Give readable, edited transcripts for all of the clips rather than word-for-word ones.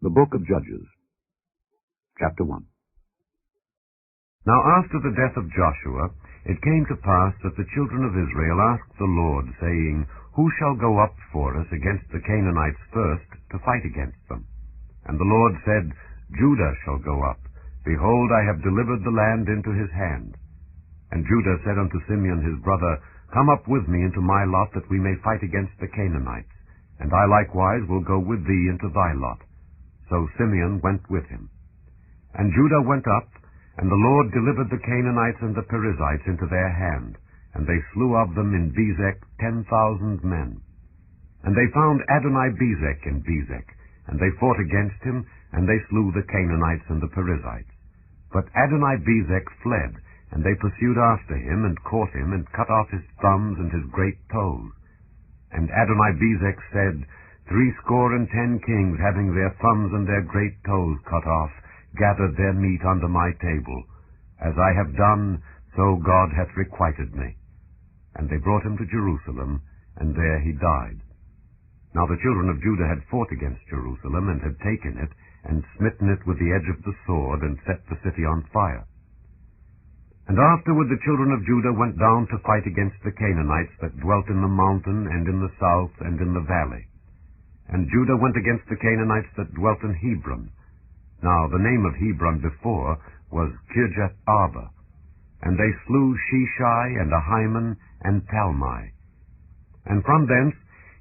The Book of Judges, Chapter 1. Now after the death of Joshua, it came to pass that the children of Israel asked the Lord, saying, Who shall go up for us against the Canaanites first, to fight against them? And the Lord said, Judah shall go up. Behold, I have delivered the land into his hand. And Judah said unto Simeon his brother, Come up with me into my lot, that we may fight against the Canaanites. And I likewise will go with thee into thy lot. So Simeon went with him. And Judah went up, and the Lord delivered the Canaanites and the Perizzites into their hand, and they slew of them in Bezek 10,000 men. And they found Adoni-Bezek in Bezek, and they fought against him, and they slew the Canaanites and the Perizzites. But Adoni-Bezek fled, and they pursued after him, and caught him, and cut off his thumbs and his great toes. And Adoni-Bezek said, 70 kings, having their thumbs and their great toes cut off, gathered their meat under my table. As I have done, so God hath requited me. And they brought him to Jerusalem, and there he died. Now the children of Judah had fought against Jerusalem, and had taken it, and smitten it with the edge of the sword, and set the city on fire. And afterward the children of Judah went down to fight against the Canaanites that dwelt in the mountain, and in the south, and in the valley. And Judah went against the Canaanites that dwelt in Hebron. Now the name of Hebron before was Kirjath-Arba. And they slew Sheshai, and Ahiman, and Talmai. And from thence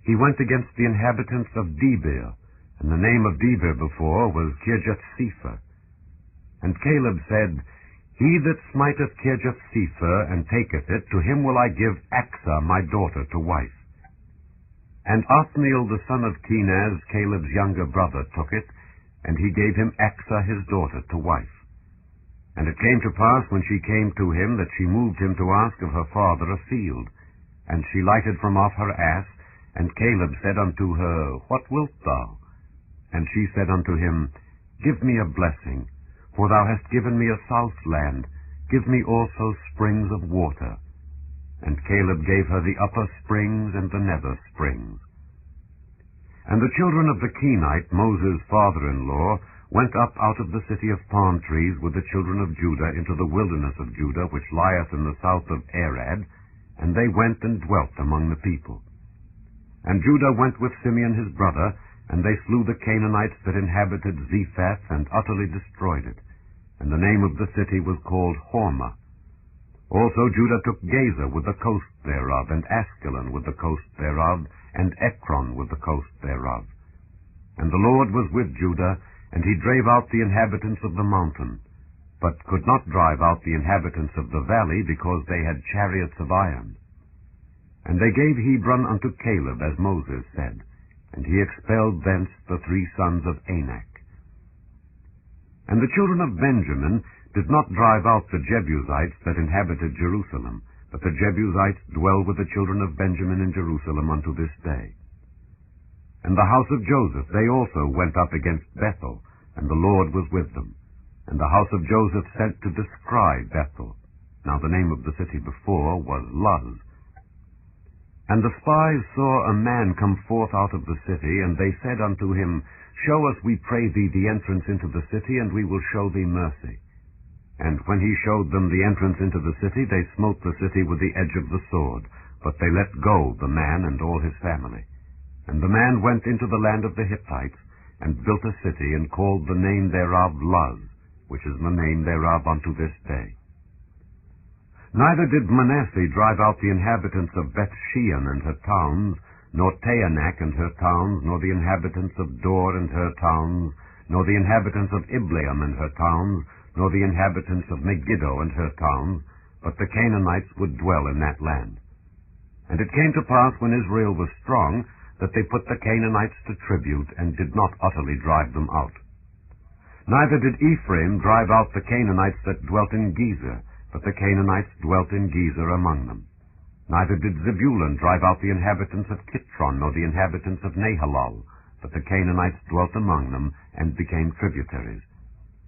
he went against the inhabitants of Debir, and the name of Debir before was Kirjath-Sepher. And Caleb said, He that smiteth Kirjath-Sepher, and taketh it, to him will I give Achsah my daughter to wife. And Othniel the son of Kenaz, Caleb's younger brother, took it, and he gave him Achsah his daughter to wife. And it came to pass, when she came to him, that she moved him to ask of her father a field. And she lighted from off her ass, and Caleb said unto her, What wilt thou? And she said unto him, Give me a blessing, for thou hast given me a south land. Give me also springs of water. And Caleb gave her the upper springs and the nether springs. And the children of the Kenite, Moses' father-in-law, went up out of the city of palm trees with the children of Judah into the wilderness of Judah, which lieth in the south of Arad, and they went and dwelt among the people. And Judah went with Simeon his brother, and they slew the Canaanites that inhabited Zephath, and utterly destroyed it. And the name of the city was called Hormah. Also Judah took Gazer with the coast thereof, and Askelon with the coast thereof, and Ekron with the coast thereof. And the Lord was with Judah, and he drave out the inhabitants of the mountain, but could not drive out the inhabitants of the valley, because they had chariots of iron. And they gave Hebron unto Caleb, as Moses said, and he expelled thence the 3 sons of Anak. And the children of Benjamin did not drive out the Jebusites that inhabited Jerusalem, but the Jebusites dwell with the children of Benjamin in Jerusalem unto this day. And the house of Joseph, they also went up against Bethel, and the Lord was with them. And the house of Joseph sent to descry Bethel. Now the name of the city before was Luz. And the spies saw a man come forth out of the city, and they said unto him, Show us, we pray thee, the entrance into the city, and we will show thee mercy. And when he showed them the entrance into the city, they smote the city with the edge of the sword, but they let go the man and all his family. And the man went into the land of the Hittites, and built a city, and called the name thereof Luz, which is the name thereof unto this day. Neither did Manasseh drive out the inhabitants of Bethshean and her towns, nor Taanach and her towns, nor the inhabitants of Dor and her towns, nor the inhabitants of Ibleam and her towns, nor the inhabitants of Megiddo and her towns, but the Canaanites would dwell in that land. And it came to pass, when Israel was strong, that they put the Canaanites to tribute, and did not utterly drive them out. Neither did Ephraim drive out the Canaanites that dwelt in Gezer, but the Canaanites dwelt in Gezer among them. Neither did Zebulun drive out the inhabitants of Kitron, nor the inhabitants of Nahalal, but the Canaanites dwelt among them, and became tributaries.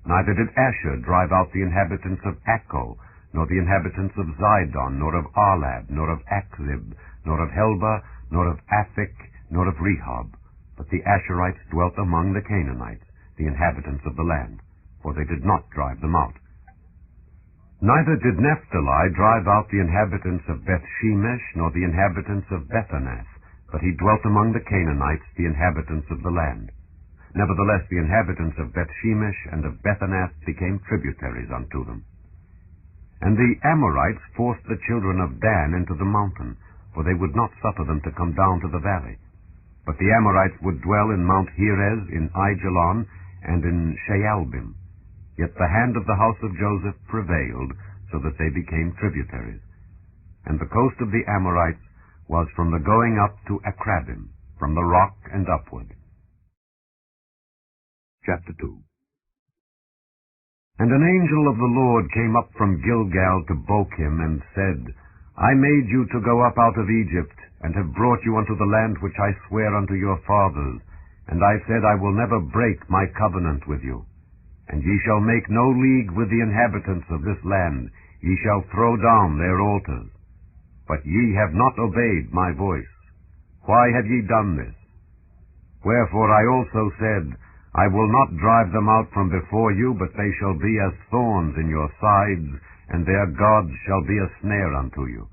Neither did Asher drive out the inhabitants of Akko, nor the inhabitants of Zidon, nor of Arlad, nor of Akzib, nor of Helba, nor of Aphik, nor of Rehob. But the Asherites dwelt among the Canaanites, the inhabitants of the land, for they did not drive them out. Neither did Naphtali drive out the inhabitants of Beth-shemesh, nor the inhabitants of Bethanath, but he dwelt among the Canaanites, the inhabitants of the land. Nevertheless the inhabitants of Beth-shemesh and of Bethanath became tributaries unto them. And the Amorites forced the children of Dan into the mountain, for they would not suffer them to come down to the valley. But the Amorites would dwell in Mount Heres, in Aijalon, and in Shaalbim. Yet the hand of the house of Joseph prevailed, so that they became tributaries. And the coast of the Amorites was from the going up to Akrabim, from the rock and upward. Chapter 2. And an angel of the Lord came up from Gilgal to Bochim, and said, I made you to go up out of Egypt, and have brought you unto the land which I swear unto your fathers. And I said, I will never break my covenant with you. And ye shall make no league with the inhabitants of this land. Ye shall throw down their altars. But ye have not obeyed my voice. Why have ye done this? Wherefore I also said, I will not drive them out from before you, but they shall be as thorns in your sides, and their gods shall be a snare unto you.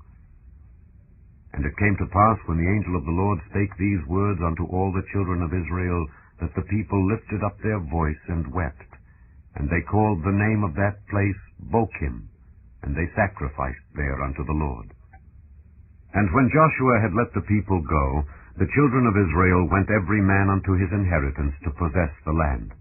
And it came to pass, when the angel of the Lord spake these words unto all the children of Israel, that the people lifted up their voice and wept. And they called the name of that place Bochim, and they sacrificed there unto the Lord. And when Joshua had let the people go, the children of Israel went every man unto his inheritance to possess the land.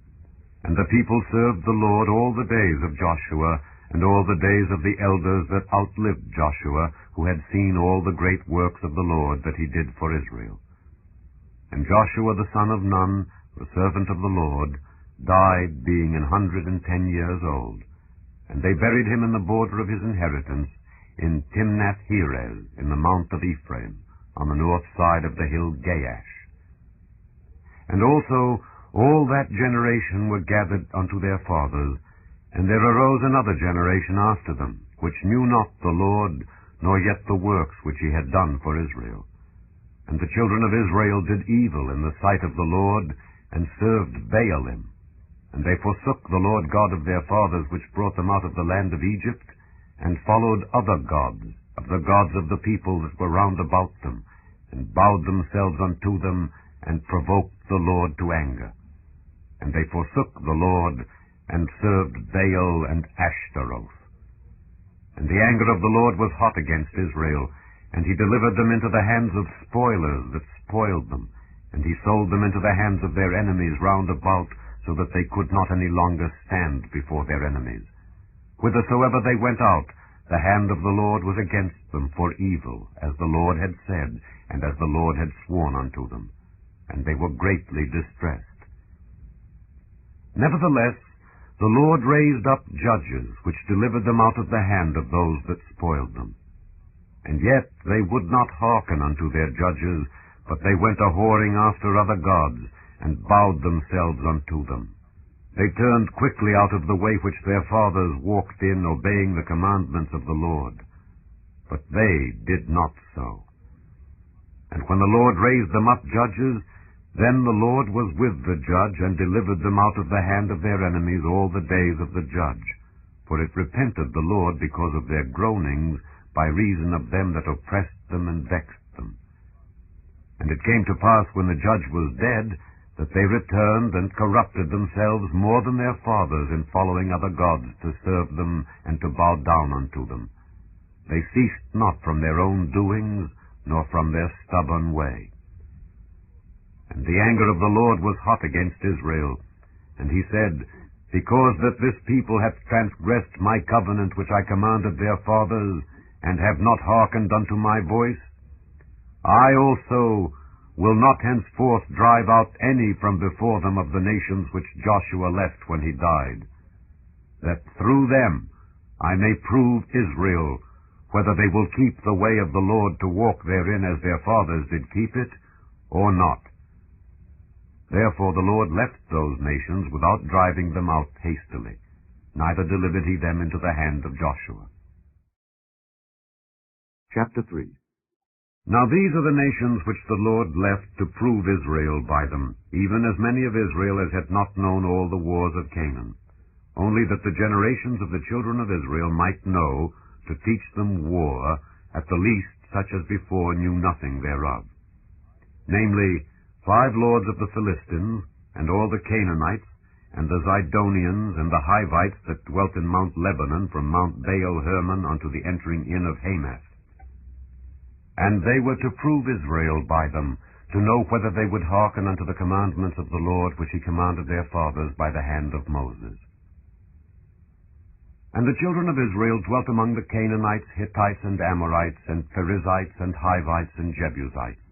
And the people served the Lord all the days of Joshua, and all the days of the elders that outlived Joshua, who had seen all the great works of the Lord that he did for Israel. And Joshua the son of Nun, the servant of the Lord, died, being 110 years old. And they buried him in the border of his inheritance, in Timnath-Heres, in the mount of Ephraim, on the north side of the hill Gaash. And also all that generation were gathered unto their fathers, and there arose another generation after them, which knew not the Lord, nor yet the works which he had done for Israel. And the children of Israel did evil in the sight of the Lord, and served Baalim. And they forsook the Lord God of their fathers, which brought them out of the land of Egypt, and followed other gods, of the gods of the people that were round about them, and bowed themselves unto them, and provoked the Lord to anger. And they forsook the Lord, and served Baal and Ashtaroth. And the anger of the Lord was hot against Israel, and he delivered them into the hands of spoilers that spoiled them, and he sold them into the hands of their enemies round about, so that they could not any longer stand before their enemies. Whithersoever they went out, the hand of the Lord was against them for evil, as the Lord had said, and as the Lord had sworn unto them. And they were greatly distressed. Nevertheless, the Lord raised up judges, which delivered them out of the hand of those that spoiled them. And yet they would not hearken unto their judges, but they went a-whoring after other gods, and bowed themselves unto them. They turned quickly out of the way which their fathers walked in, obeying the commandments of the Lord. But they did not so. And when the Lord raised them up judges, then the Lord was with the judge, and delivered them out of the hand of their enemies all the days of the judge. For it repented the Lord because of their groanings, by reason of them that oppressed them and vexed them. And it came to pass, when the judge was dead, that they returned and corrupted themselves more than their fathers in following other gods to serve them and to bow down unto them. They ceased not from their own doings, nor from their stubborn way. And the anger of the Lord was hot against Israel. And he said, Because that this people hath transgressed my covenant which I commanded their fathers, and have not hearkened unto my voice, I also will not henceforth drive out any from before them of the nations which Joshua left when he died, that through them I may prove Israel, whether they will keep the way of the Lord to walk therein as their fathers did keep it, or not. Therefore the Lord left those nations without driving them out hastily, neither delivered he them into the hand of Joshua. Chapter 3. Now these are the nations which the Lord left to prove Israel by them, even as many of Israel as had not known all the wars of Canaan, only that the generations of the children of Israel might know, to teach them war, at the least such as before knew nothing thereof. Namely, 5 lords of the Philistines, and all the Canaanites, and the Zidonians, and the Hivites that dwelt in Mount Lebanon, from Mount Baal-Hermon unto the entering in of Hamath. And they were to prove Israel by them, to know whether they would hearken unto the commandments of the Lord, which he commanded their fathers by the hand of Moses. And the children of Israel dwelt among the Canaanites, Hittites, and Amorites, and Perizzites, and Hivites, and Jebusites.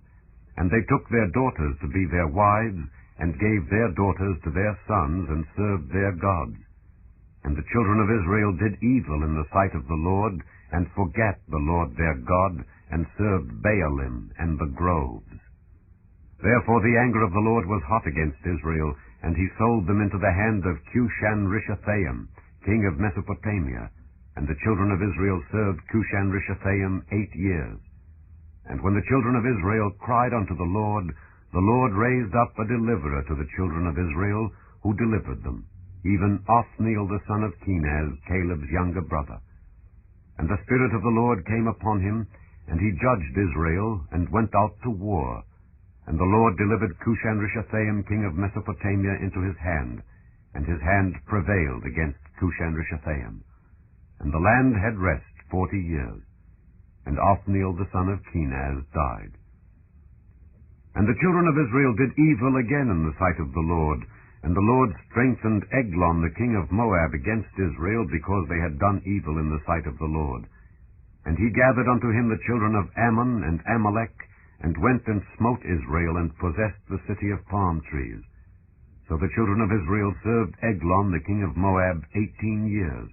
And they took their daughters to be their wives, and gave their daughters to their sons, and served their gods. And the children of Israel did evil in the sight of the Lord, and forgat the Lord their God, and served Baalim and the groves. Therefore the anger of the Lord was hot against Israel, and he sold them into the hand of Cushan-Rishathaim, king of Mesopotamia. And the children of Israel served Cushan-Rishathaim 8 years. And when the children of Israel cried unto the Lord raised up a deliverer to the children of Israel, who delivered them, even Othniel the son of Kenaz, Caleb's younger brother. And the Spirit of the Lord came upon him, and he judged Israel, and went out to war. And the Lord delivered Cushan-Rishathaim, king of Mesopotamia, into his hand, and his hand prevailed against Cushan-Rishathaim. And the land had rest 40 years, and Othniel the son of Kenaz died. And the children of Israel did evil again in the sight of the Lord, and the Lord strengthened Eglon the king of Moab against Israel, because they had done evil in the sight of the Lord. And he gathered unto him the children of Ammon and Amalek, and went and smote Israel, and possessed the city of palm trees. So the children of Israel served Eglon the king of Moab 18 years.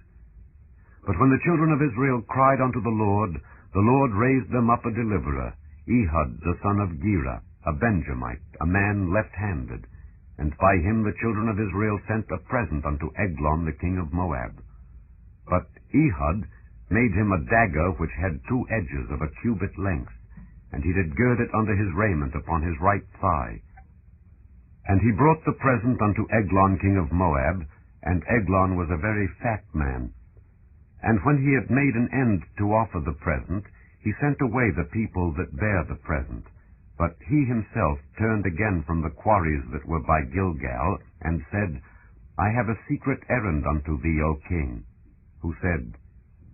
But when the children of Israel cried unto the Lord raised them up a deliverer, Ehud the son of Gera, a Benjamite, a man left-handed. And by him the children of Israel sent a present unto Eglon the king of Moab. But Ehud made him a dagger which had 2 edges of a cubit length, and he did gird it under his raiment upon his right thigh. And he brought the present unto Eglon king of Moab, and Eglon was a very fat man. And when he had made an end to offer the present, he sent away the people that bare the present. But he himself turned again from the quarries that were by Gilgal, and said, I have a secret errand unto thee, O king. Who said,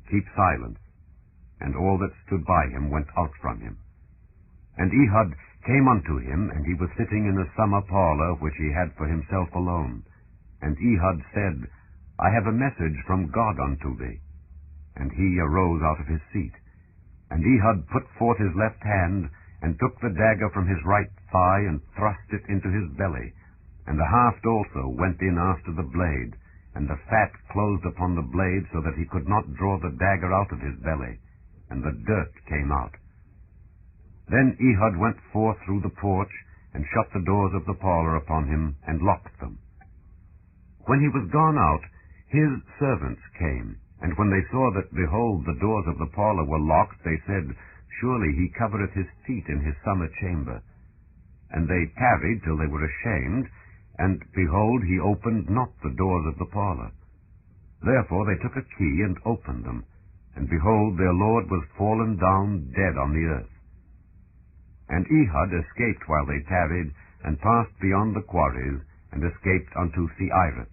Keep silence. And all that stood by him went out from him. And Ehud came unto him, and he was sitting in a summer parlor, which he had for himself alone. And Ehud said, I have a message from God unto thee. And he arose out of his seat. And Ehud put forth his left hand, and took the dagger from his right thigh, and thrust it into his belly. And the haft also went in after the blade, and the fat closed upon the blade, so that he could not draw the dagger out of his belly, and the dirt came out. Then Ehud went forth through the porch, and shut the doors of the parlor upon him, and locked them. When he was gone out, his servants came, and when they saw that, behold, the doors of the parlor were locked, they said, Surely he covereth his feet in his summer chamber. And they tarried till they were ashamed, and, behold, he opened not the doors of the parlor. Therefore they took a key, and opened them, and, behold, their lord was fallen down dead on the earth. And Ehud escaped while they tarried, and passed beyond the quarries, and escaped unto Seirith.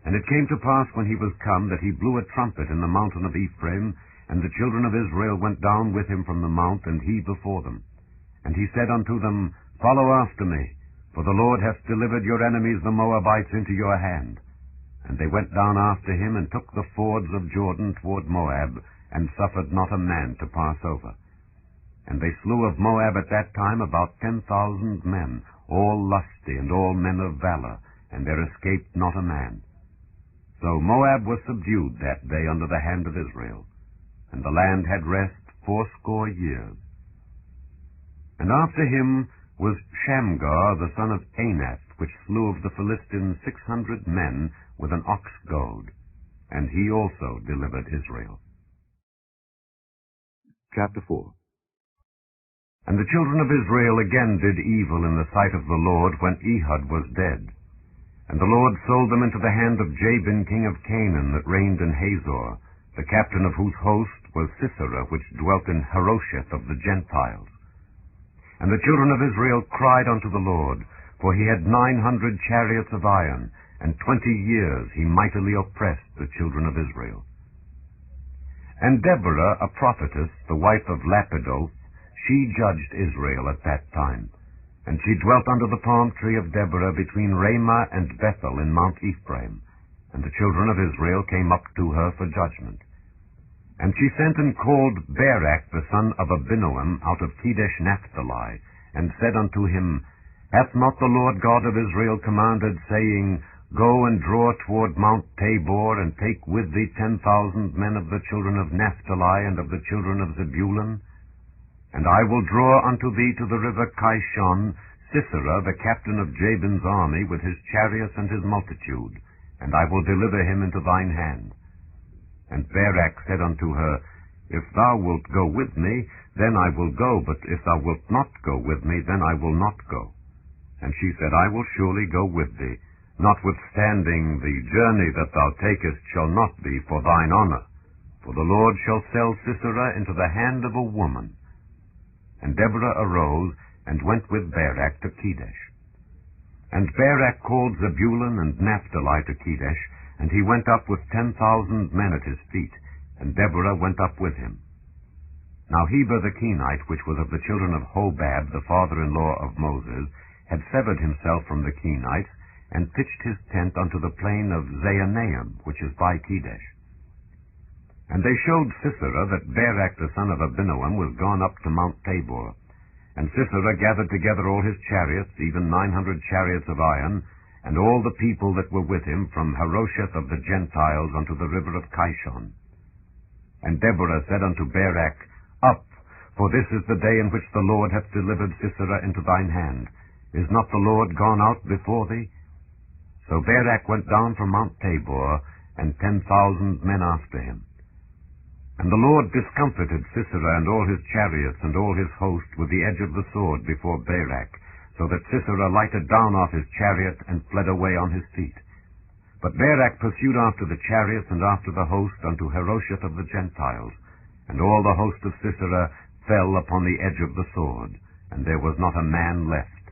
And it came to pass, when he was come, that he blew a trumpet in the mountain of Ephraim, and the children of Israel went down with him from the mount, and he before them. And he said unto them, Follow after me, for the Lord hath delivered your enemies the Moabites into your hand. And they went down after him, and took the fords of Jordan toward Moab, and suffered not a man to pass over. And they slew of Moab at that time about 10,000 men, all lusty, and all men of valor, and there escaped not a man. So Moab was subdued that day under the hand of Israel, and the land had rest 80 years. And after him was Shamgar the son of Anath, which slew of the Philistines 600 men with an ox goad, and he also delivered Israel. Chapter 4. And the children of Israel again did evil in the sight of the Lord when Ehud was dead. And the Lord sold them into the hand of Jabin king of Canaan, that reigned in Hazor, the captain of whose host was Sisera, which dwelt in Harosheth of the Gentiles. And the children of Israel cried unto the Lord, for he had 900 chariots of iron, and 20 years he mightily oppressed the children of Israel. And Deborah, a prophetess, the wife of Lapidoth, she judged Israel at that time. And she dwelt under the palm tree of Deborah between Ramah and Bethel in Mount Ephraim. And the children of Israel came up to her for judgment. And she sent and called Barak the son of Abinoam out of Kedesh Naphtali, and said unto him, Hath not the Lord God of Israel commanded, saying, Go and draw toward Mount Tabor, and take with thee 10,000 men of the children of Naphtali and of the children of Zebulun? And I will draw unto thee to the river Kishon Sisera, the captain of Jabin's army, with his chariots and his multitude, and I will deliver him into thine hand. And Barak said unto her, If thou wilt go with me, then I will go, but if thou wilt not go with me, then I will not go. And she said, I will surely go with thee, notwithstanding the journey that thou takest shall not be for thine honor, for the Lord shall sell Sisera into the hand of a woman. And Deborah arose, and went with Barak to Kedesh. And Barak called Zebulun and Naphtali to Kedesh, and he went up with 10,000 men at his feet, and Deborah went up with him. Now Heber the Kenite, which was of the children of Hobab, the father-in-law of Moses, had severed himself from the Kenites, and pitched his tent unto the plain of Zaanaim, which is by Kedesh. And they showed Sisera that Barak the son of Abinoam was gone up to Mount Tabor. And Sisera gathered together all his chariots, even 900 chariots of iron, and all the people that were with him, from Harosheth of the Gentiles unto the river of Kishon. And Deborah said unto Barak, Up, for this is the day in which the Lord hath delivered Sisera into thine hand. Is not the Lord gone out before thee? So Barak went down from Mount Tabor, and 10,000 men after him. And the Lord discomfited Sisera and all his chariots and all his host with the edge of the sword before Barak, so that Sisera lighted down off his chariot and fled away on his feet. But Barak pursued after the chariots and after the host unto Harosheth of the Gentiles, and all the host of Sisera fell upon the edge of the sword, and there was not a man left.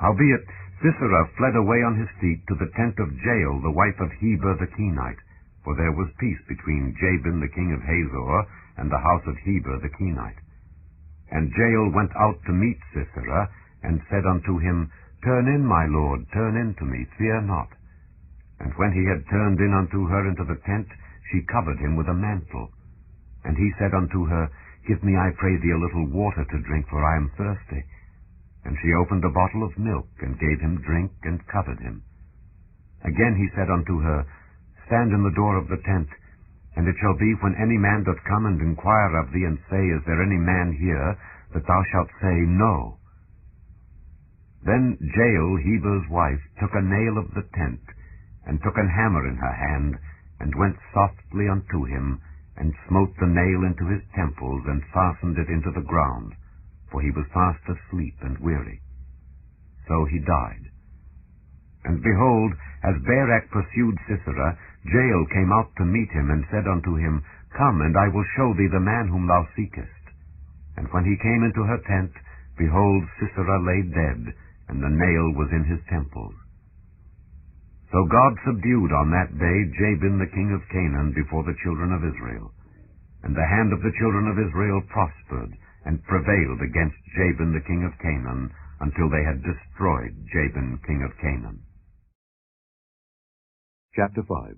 Howbeit Sisera fled away on his feet to the tent of Jael, the wife of Heber the Kenite, for there was peace between Jabin the king of Hazor and the house of Heber the Kenite. And Jael went out to meet Sisera, and said unto him, Turn in, my lord, turn in to me, fear not. And when he had turned in unto her into the tent, she covered him with a mantle. And he said unto her, Give me, I pray thee, a little water to drink, for I am thirsty. And she opened a bottle of milk, and gave him drink, and covered him. Again he said unto her, Stand in the door of the tent, and it shall be, when any man doth come and inquire of thee, and say, Is there any man here? That thou shalt say, No. Then Jael, Heber's wife, took a nail of the tent, and took an hammer in her hand, and went softly unto him, and smote the nail into his temples, and fastened it into the ground, for he was fast asleep and weary. So he died. And behold, as Barak pursued Sisera, Jael came out to meet him, and said unto him, Come, and I will show thee the man whom thou seekest. And when he came into her tent, behold, Sisera lay dead, and the nail was in his temples. So God subdued on that day Jabin the king of Canaan before the children of Israel. And the hand of the children of Israel prospered, and prevailed against Jabin the king of Canaan, until they had destroyed Jabin king of Canaan. Chapter 5.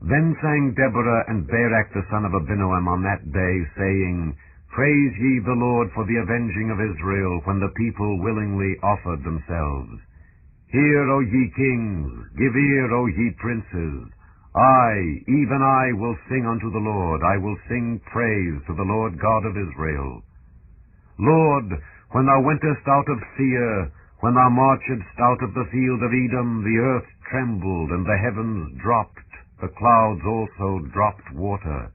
Then sang Deborah and Barak the son of Abinoam on that day, saying, Praise ye the Lord for the avenging of Israel, when the people willingly offered themselves. Hear, O ye kings, give ear, O ye princes. I, even I, will sing unto the Lord. I will sing praise to the Lord God of Israel. Lord, when thou wentest out of Seir, when thou marchedst out of the field of Edom, the earth trembled, and the heavens dropped, the clouds also dropped water.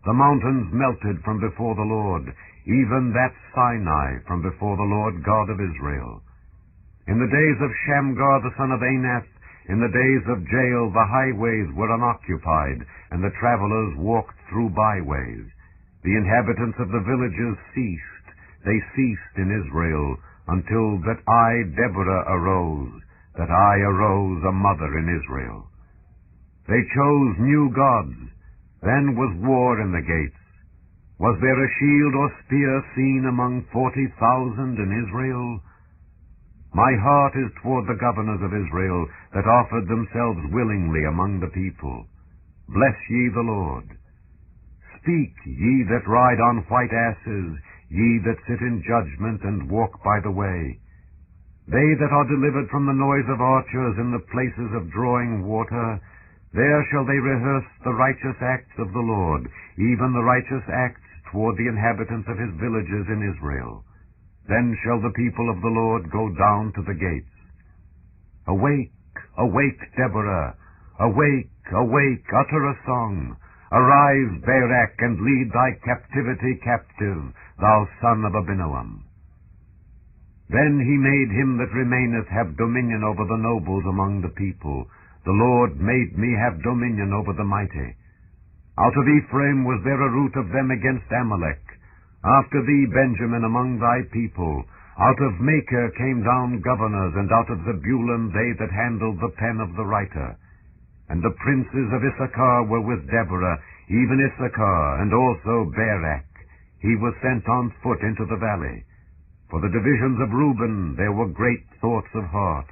The mountains melted from before the Lord. even that Sinai from before the Lord God of Israel. In the days of Shamgar the son of Anath, in the days of Jael, the highways were unoccupied, and the travelers walked through byways. The inhabitants of the villages ceased. They ceased in Israel, until that I, Deborah, arose, that I arose a mother in Israel. They chose new gods. Then was war in the gates. Was there a shield or spear seen among 40,000 in Israel? My heart is toward the governors of Israel, that offered themselves willingly among the people. Bless ye the Lord. Speak, ye that ride on white asses, ye that sit in judgment and walk by the way. They that are delivered from the noise of archers in the places of drawing water, there shall they rehearse the righteous acts of the Lord, even the righteous acts toward the inhabitants of his villages in Israel. Then shall the people of the Lord go down to the gates. Awake, awake, Deborah! Awake, awake, utter a song! Arise, Barak, and lead thy captivity captive, thou son of Abinoam. Then he made him that remaineth have dominion over the nobles among the people. The Lord made me have dominion over the mighty. Out of Ephraim was there a root of them against Amalek. After thee, Benjamin, among thy people. Out of Machir came down governors, and out of Zebulun they that handled the pen of the writer. And the princes of Issachar were with Deborah, even Issachar, and also Barak. He was sent on foot into the valley. For the divisions of Reuben there were great thoughts of heart.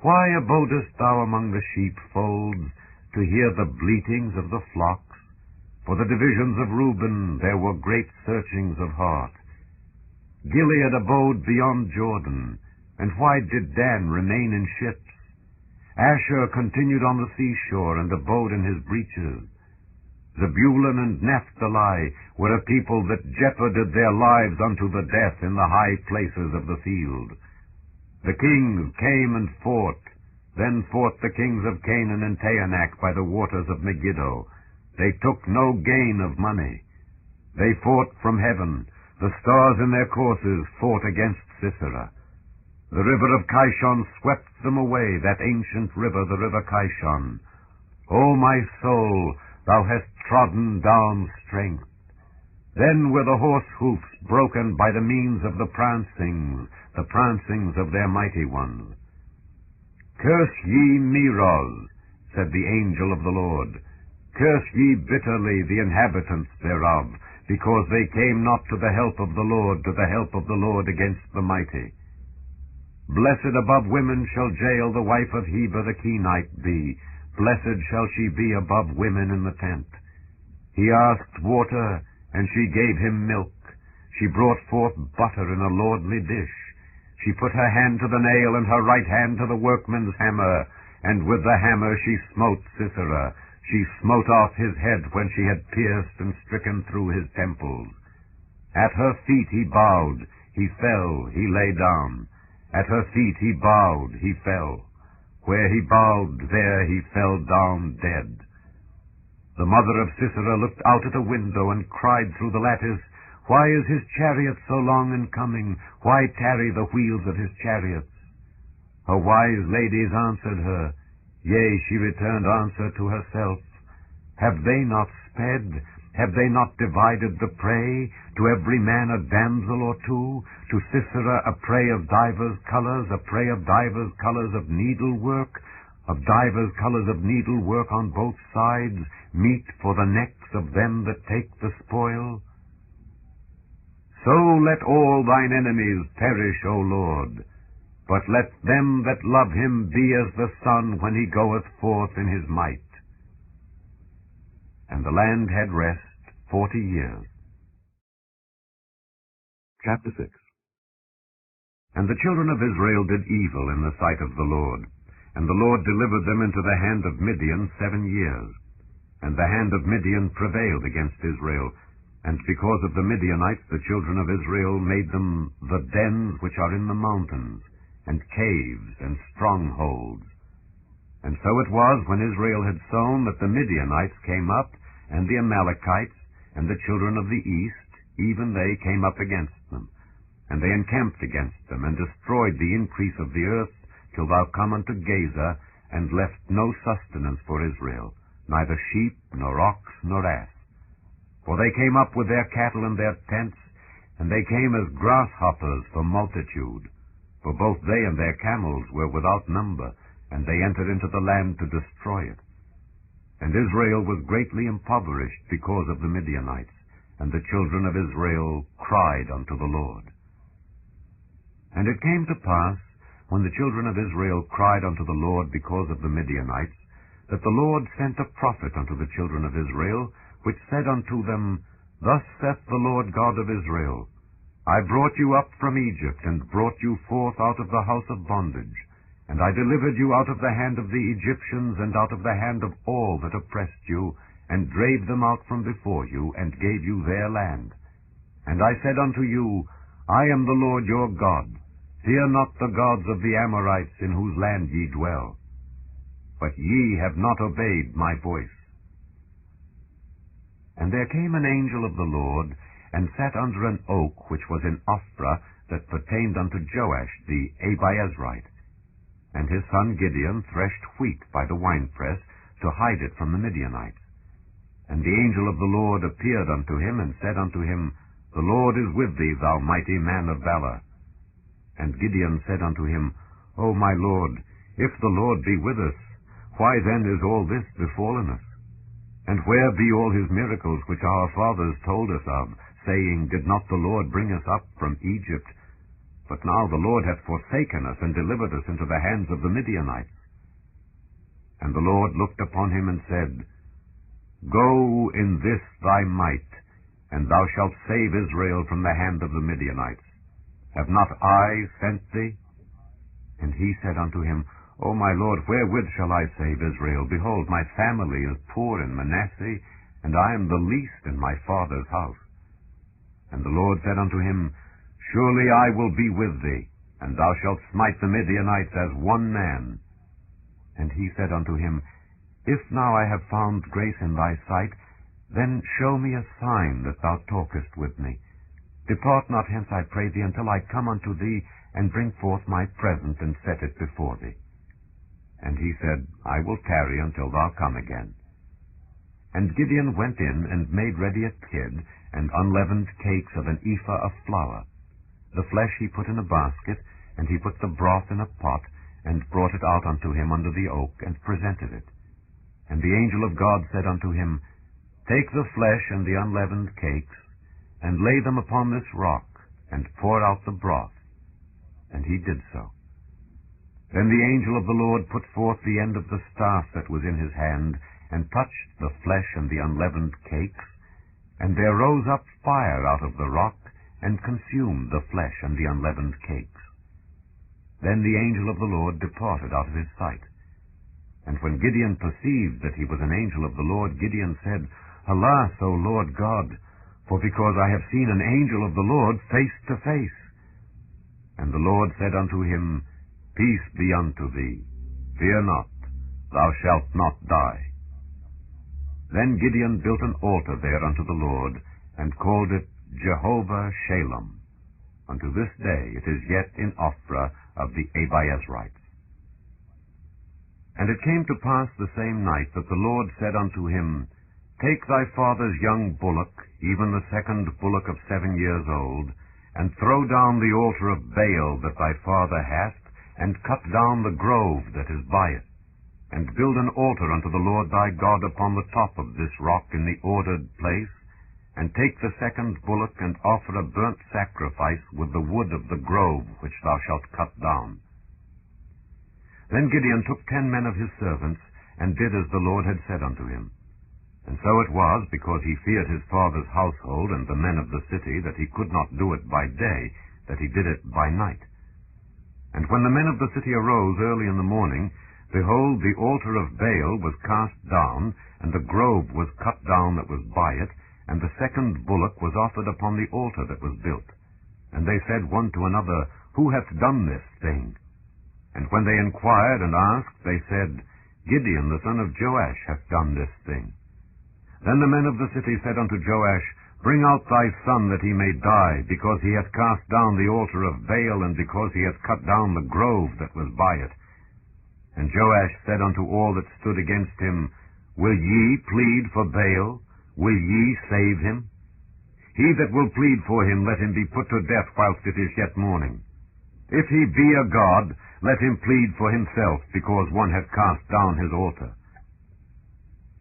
Why abodest thou among the sheepfolds, to hear the bleatings of the flocks? For the divisions of Reuben there were great searchings of heart. Gilead abode beyond Jordan, and why did Dan remain in ships? Asher continued on the seashore, and abode in his breaches. Zebulun and Naphtali were a people that jeoparded their lives unto the death in the high places of the field. The kings came and fought. Then fought the kings of Canaan and Taanach by the waters of Megiddo. They took no gain of money. They fought from heaven. The stars in their courses fought against Sisera. The river of Kishon swept them away, that ancient river, the river Kishon. O my soul, thou hast trodden down strength. Then were the horse hoofs broken by the means of the prancings of their mighty ones. Curse ye Meroz, said the angel of the Lord. Curse ye bitterly the inhabitants thereof, because they came not to the help of the Lord, to the help of the Lord against the mighty. Blessed above women shall Jael the wife of Heber the Kenite be. Blessed shall she be above women in the tent. He asked water, and she gave him milk. She brought forth butter in a lordly dish. She put her hand to the nail, and her right hand to the workman's hammer, and with the hammer she smote Sisera. She smote off his head when she had pierced and stricken through his temples. At her feet he bowed, he fell, he lay down. At her feet he bowed, he fell. Where he bowed, there he fell down dead. The mother of Sisera looked out at a window and cried through the lattice, Why is his chariot so long in coming? Why tarry the wheels of his chariots? Her wise ladies answered her, Yea, she returned answer to herself. Have they not sped? Have they not divided the prey? To every man a damsel or two? To Sisera a prey of divers colors, a prey of divers colors of needlework, of divers colors of needlework on both sides, meat for the necks of them that take the spoil? So let all thine enemies perish, O Lord. But let them that love him be as the sun when he goeth forth in his might. And the land had rest 40 years. Chapter 6. And the children of Israel did evil in the sight of the Lord. And the Lord delivered them into the hand of Midian 7 years. And the hand of Midian prevailed against Israel. And because of the Midianites the children of Israel made them the dens which are in the mountains, and caves, and strongholds. And so it was, when Israel had sown, that the Midianites came up, and the Amalekites, and the children of the east, even they came up against them. And they encamped against them, and destroyed the increase of the earth, till thou come unto Gaza, and left no sustenance for Israel, neither sheep, nor ox, nor ass. For they came up with their cattle and their tents, and they came as grasshoppers for multitude. For both they and their camels were without number, and they entered into the land to destroy it. And Israel was greatly impoverished because of the Midianites, and the children of Israel cried unto the Lord. And it came to pass, when the children of Israel cried unto the Lord because of the Midianites, that the Lord sent a prophet unto the children of Israel, which said unto them, Thus saith the Lord God of Israel, I brought you up from Egypt, and brought you forth out of the house of bondage, and I delivered you out of the hand of the Egyptians, and out of the hand of all that oppressed you, and drave them out from before you, and gave you their land. And I said unto you, I am the Lord your God. Fear not the gods of the Amorites, in whose land ye dwell. But ye have not obeyed my voice. And there came an angel of the Lord, and sat under an oak which was in Ophrah, that pertained unto Joash the Abiezrite. And his son Gideon threshed wheat by the winepress, to hide it from the Midianites. And the angel of the Lord appeared unto him, and said unto him, The Lord is with thee, thou mighty man of valor. And Gideon said unto him, O my Lord, if the Lord be with us, why then is all this befallen us? And where be all his miracles which our fathers told us of, saying, Did not the Lord bring us up from Egypt? But now the Lord hath forsaken us, and delivered us into the hands of the Midianites. And the Lord looked upon him, and said, Go in this thy might, and thou shalt save Israel from the hand of the Midianites. Have not I sent thee? And he said unto him, O my Lord, wherewith shall I save Israel? Behold, my family is poor in Manasseh, and I am the least in my father's house. And the Lord said unto him, Surely I will be with thee, and thou shalt smite the Midianites as one man. And he said unto him, If now I have found grace in thy sight, then show me a sign that thou talkest with me. Depart not hence, I pray thee, until I come unto thee, and bring forth my present, and set it before thee. And he said, I will tarry until thou come again. And Gideon went in, and made ready a kid, and unleavened cakes of an ephah of flour. The flesh he put in a basket, and he put the broth in a pot, and brought it out unto him under the oak, and presented it. And the angel of God said unto him, Take the flesh and the unleavened cakes, and lay them upon this rock, and pour out the broth. And he did so. Then the angel of the Lord put forth the end of the staff that was in his hand, and touched the flesh and the unleavened cakes, and there rose up fire out of the rock, and consumed the flesh and the unleavened cakes. Then the angel of the Lord departed out of his sight. And when Gideon perceived that he was an angel of the Lord, Gideon said, Alas, O Lord God, for because I have seen an angel of the Lord face to face. And the Lord said unto him, Peace be unto thee. Fear not, thou shalt not die. Then Gideon built an altar there unto the Lord, and called it Jehovah Shalom. Unto this day it is yet in Ophrah of the Abiezrites. And it came to pass the same night that the Lord said unto him, Take thy father's young bullock, even the second bullock of 7 years old, and throw down the altar of Baal that thy father hath, and cut down the grove that is by it, and build an altar unto the Lord thy God upon the top of this rock in the ordered place, and take the second bullock, and offer a burnt sacrifice with the wood of the grove which thou shalt cut down. Then Gideon took 10 men of his servants, and did as the Lord had said unto him. And so it was, because he feared his father's household and the men of the city, that he could not do it by day, that he did it by night. And when the men of the city arose early in the morning, behold, the altar of Baal was cast down, and the grove was cut down that was by it, and the second bullock was offered upon the altar that was built. And they said one to another, Who hath done this thing? And when they inquired and asked, they said, Gideon the son of Joash hath done this thing. Then the men of the city said unto Joash, Bring out thy son that he may die, because he hath cast down the altar of Baal, and because he hath cut down the grove that was by it. And Joash said unto all that stood against him, Will ye plead for Baal? Will ye save him? He that will plead for him, let him be put to death whilst it is yet morning. If he be a god, let him plead for himself, because one hath cast down his altar.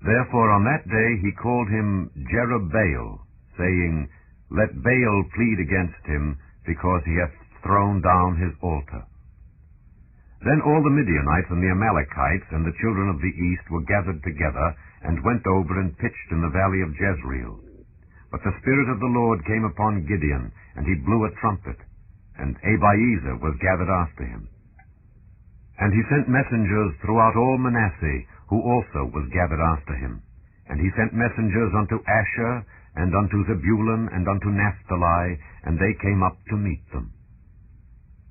Therefore on that day he called him Jerubbaal, saying, Let Baal plead against him, because he hath thrown down his altar. Then all the Midianites and the Amalekites and the children of the east were gathered together, and went over and pitched in the valley of Jezreel. But the Spirit of the Lord came upon Gideon, and he blew a trumpet, and Abiezer was gathered after him. And he sent messengers throughout all Manasseh, who also was gathered after him. And he sent messengers unto Asher, and unto Zebulun, and unto Naphtali, and they came up to meet them.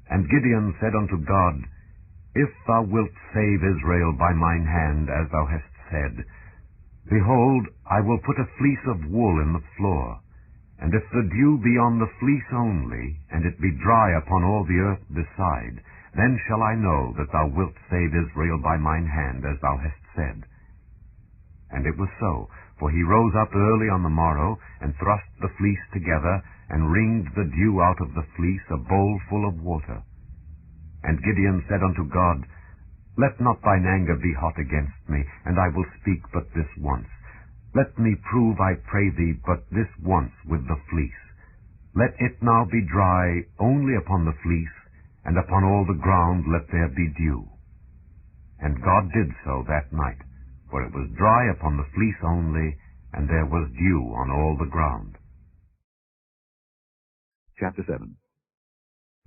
And Gideon said unto God, If thou wilt save Israel by mine hand, as thou hast said, behold, I will put a fleece of wool in the floor, and if the dew be on the fleece only, and it be dry upon all the earth beside, then shall I know that thou wilt save Israel by mine hand, as thou hast said. And it was so, for he rose up early on the morrow, and thrust the fleece together, and wringed the dew out of the fleece, a bowl full of water. And Gideon said unto God, Let not thine anger be hot against me, and I will speak but this once. Let me prove, I pray thee, but this once with the fleece. Let it now be dry only upon the fleece, and upon all the ground let there be dew. And God did so that night, for it was dry upon the fleece only, and there was dew on all the ground. Chapter 7.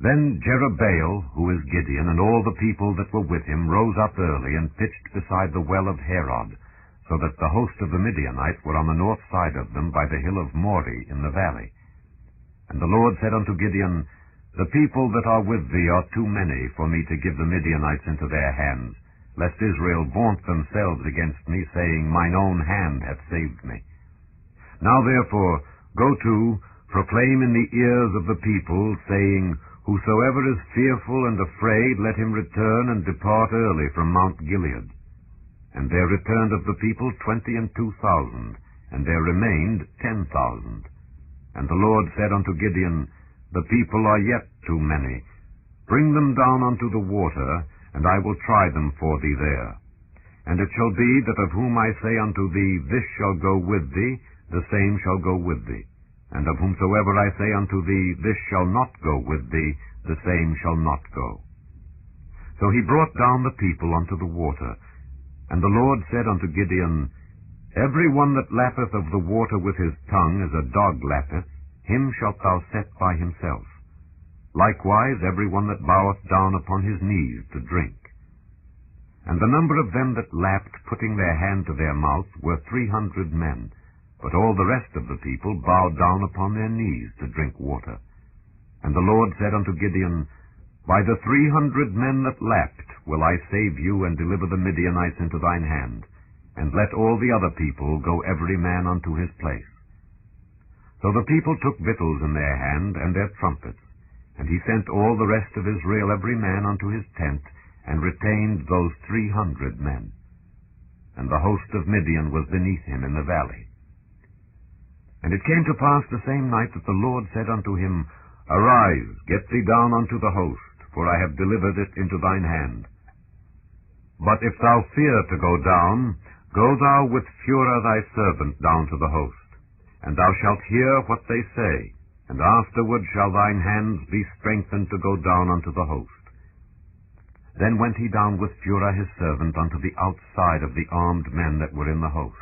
Then Jerubbaal, who is Gideon, and all the people that were with him, rose up early, and pitched beside the well of Herod, so that the host of the Midianites were on the north side of them by the hill of Moreh in the valley. And the Lord said unto Gideon, The people that are with thee are too many for me to give the Midianites into their hands, lest Israel vaunt themselves against me, saying, Mine own hand hath saved me. Now therefore, go to, proclaim in the ears of the people, saying, Whosoever is fearful and afraid, let him return and depart early from Mount Gilead. And there returned of the people 22,000, and there remained 10,000. And the Lord said unto Gideon, The people are yet too many. Bring them down unto the water, and I will try them for thee there. And it shall be that of whom I say unto thee, This shall go with thee, the same shall go with thee. And of whomsoever I say unto thee, This shall not go with thee, the same shall not go. So he brought down the people unto the water. And the Lord said unto Gideon, Every one that lappeth of the water with his tongue, as a dog lappeth, him shalt thou set by himself. Likewise every one that boweth down upon his knees to drink. And the number of them that lapped, putting their hand to their mouth, were 300 men, but all the rest of the people bowed down upon their knees to drink water. And the Lord said unto Gideon, By the 300 men that lapped will I save you, and deliver the Midianites into thine hand, and let all the other people go every man unto his place. So the people took victuals in their hand, and their trumpets, and he sent all the rest of Israel every man unto his tent, and retained those 300 men. And the host of Midian was beneath him in the valley. And it came to pass the same night that the Lord said unto him, Arise, get thee down unto the host, for I have delivered it into thine hand. But if thou fear to go down, go thou with Phurah thy servant down to the host, and thou shalt hear what they say, and afterward shall thine hands be strengthened to go down unto the host. Then went he down with Phurah his servant unto the outside of the armed men that were in the host.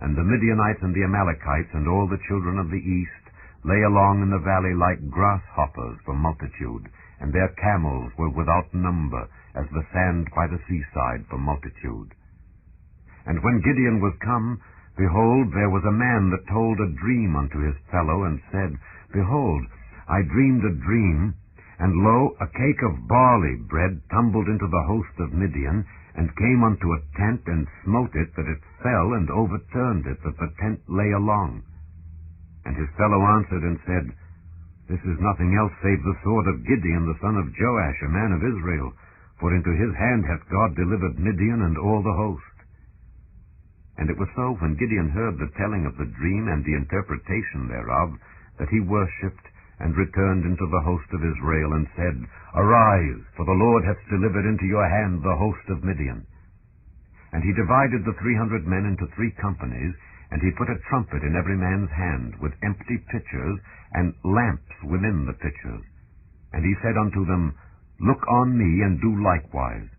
And the Midianites and the Amalekites and all the children of the east lay along in the valley like grasshoppers for multitude, and their camels were without number, as the sand by the seaside for multitude. And when Gideon was come, behold, there was a man that told a dream unto his fellow, and said, Behold, I dreamed a dream, and lo, a cake of barley bread tumbled into the host of Midian, and came unto a tent, and smote it, that it fell, and overturned it, that the tent lay along. And his fellow answered and said, This is nothing else save the sword of Gideon the son of Joash, a man of Israel, for into his hand hath God delivered Midian and all the host. And it was so, when Gideon heard the telling of the dream and the interpretation thereof, that he worshipped, and returned into the host of Israel, and said, Arise, for the Lord hath delivered into your hand the host of Midian. And he divided the 300 men into 3 companies, and he put a trumpet in every man's hand, with empty pitchers, and lamps within the pitchers. And he said unto them, Look on me, and do likewise.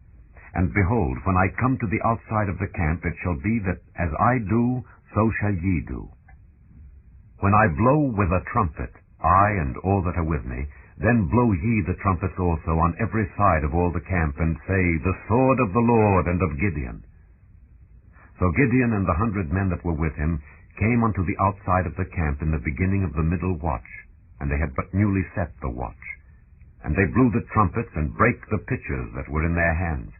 And behold, when I come to the outside of the camp, it shall be that as I do, so shall ye do. When I blow with a trumpet, I and all that are with me, then blow ye the trumpets also on every side of all the camp, and say, The sword of the Lord and of Gideon. So Gideon and the 100 men that were with him came unto the outside of the camp in the beginning of the middle watch, and they had but newly set the watch. And they blew the trumpets, and brake the pitchers that were in their hands.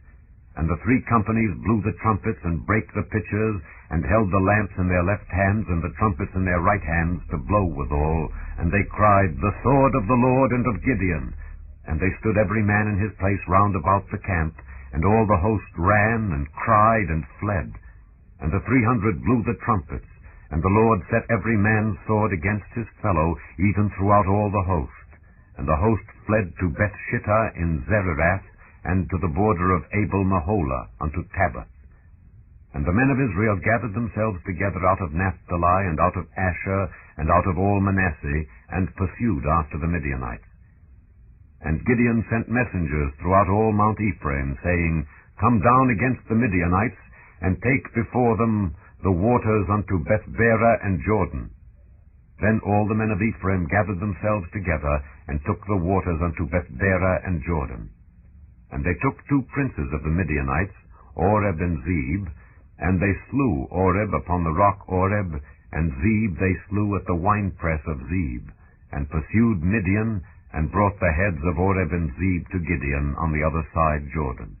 And the 3 companies blew the trumpets, and brake the pitchers, and held the lamps in their left hands, and the trumpets in their right hands, to blow withal. And they cried, The sword of the Lord and of Gideon. And they stood every man in his place round about the camp, and all the host ran, and cried, and fled. And the 300 blew the trumpets, and the Lord set every man's sword against his fellow, even throughout all the host. And the host fled to Bethshittah in Zererath, and to the border of Abel-Meholah, unto Tabbath. And the men of Israel gathered themselves together out of Naphtali, and out of Asher, and out of all Manasseh, and pursued after the Midianites. And Gideon sent messengers throughout all Mount Ephraim, saying, Come down against the Midianites, and take before them the waters unto Bethbara and Jordan. Then all the men of Ephraim gathered themselves together, and took the waters unto Bethbara and Jordan. And they took 2 princes of the Midianites, Oreb and Zeb, and they slew Oreb upon the rock Oreb, and Zeb they slew at the winepress of Zeb, and pursued Midian, and brought the heads of Oreb and Zeb to Gideon on the other side Jordan.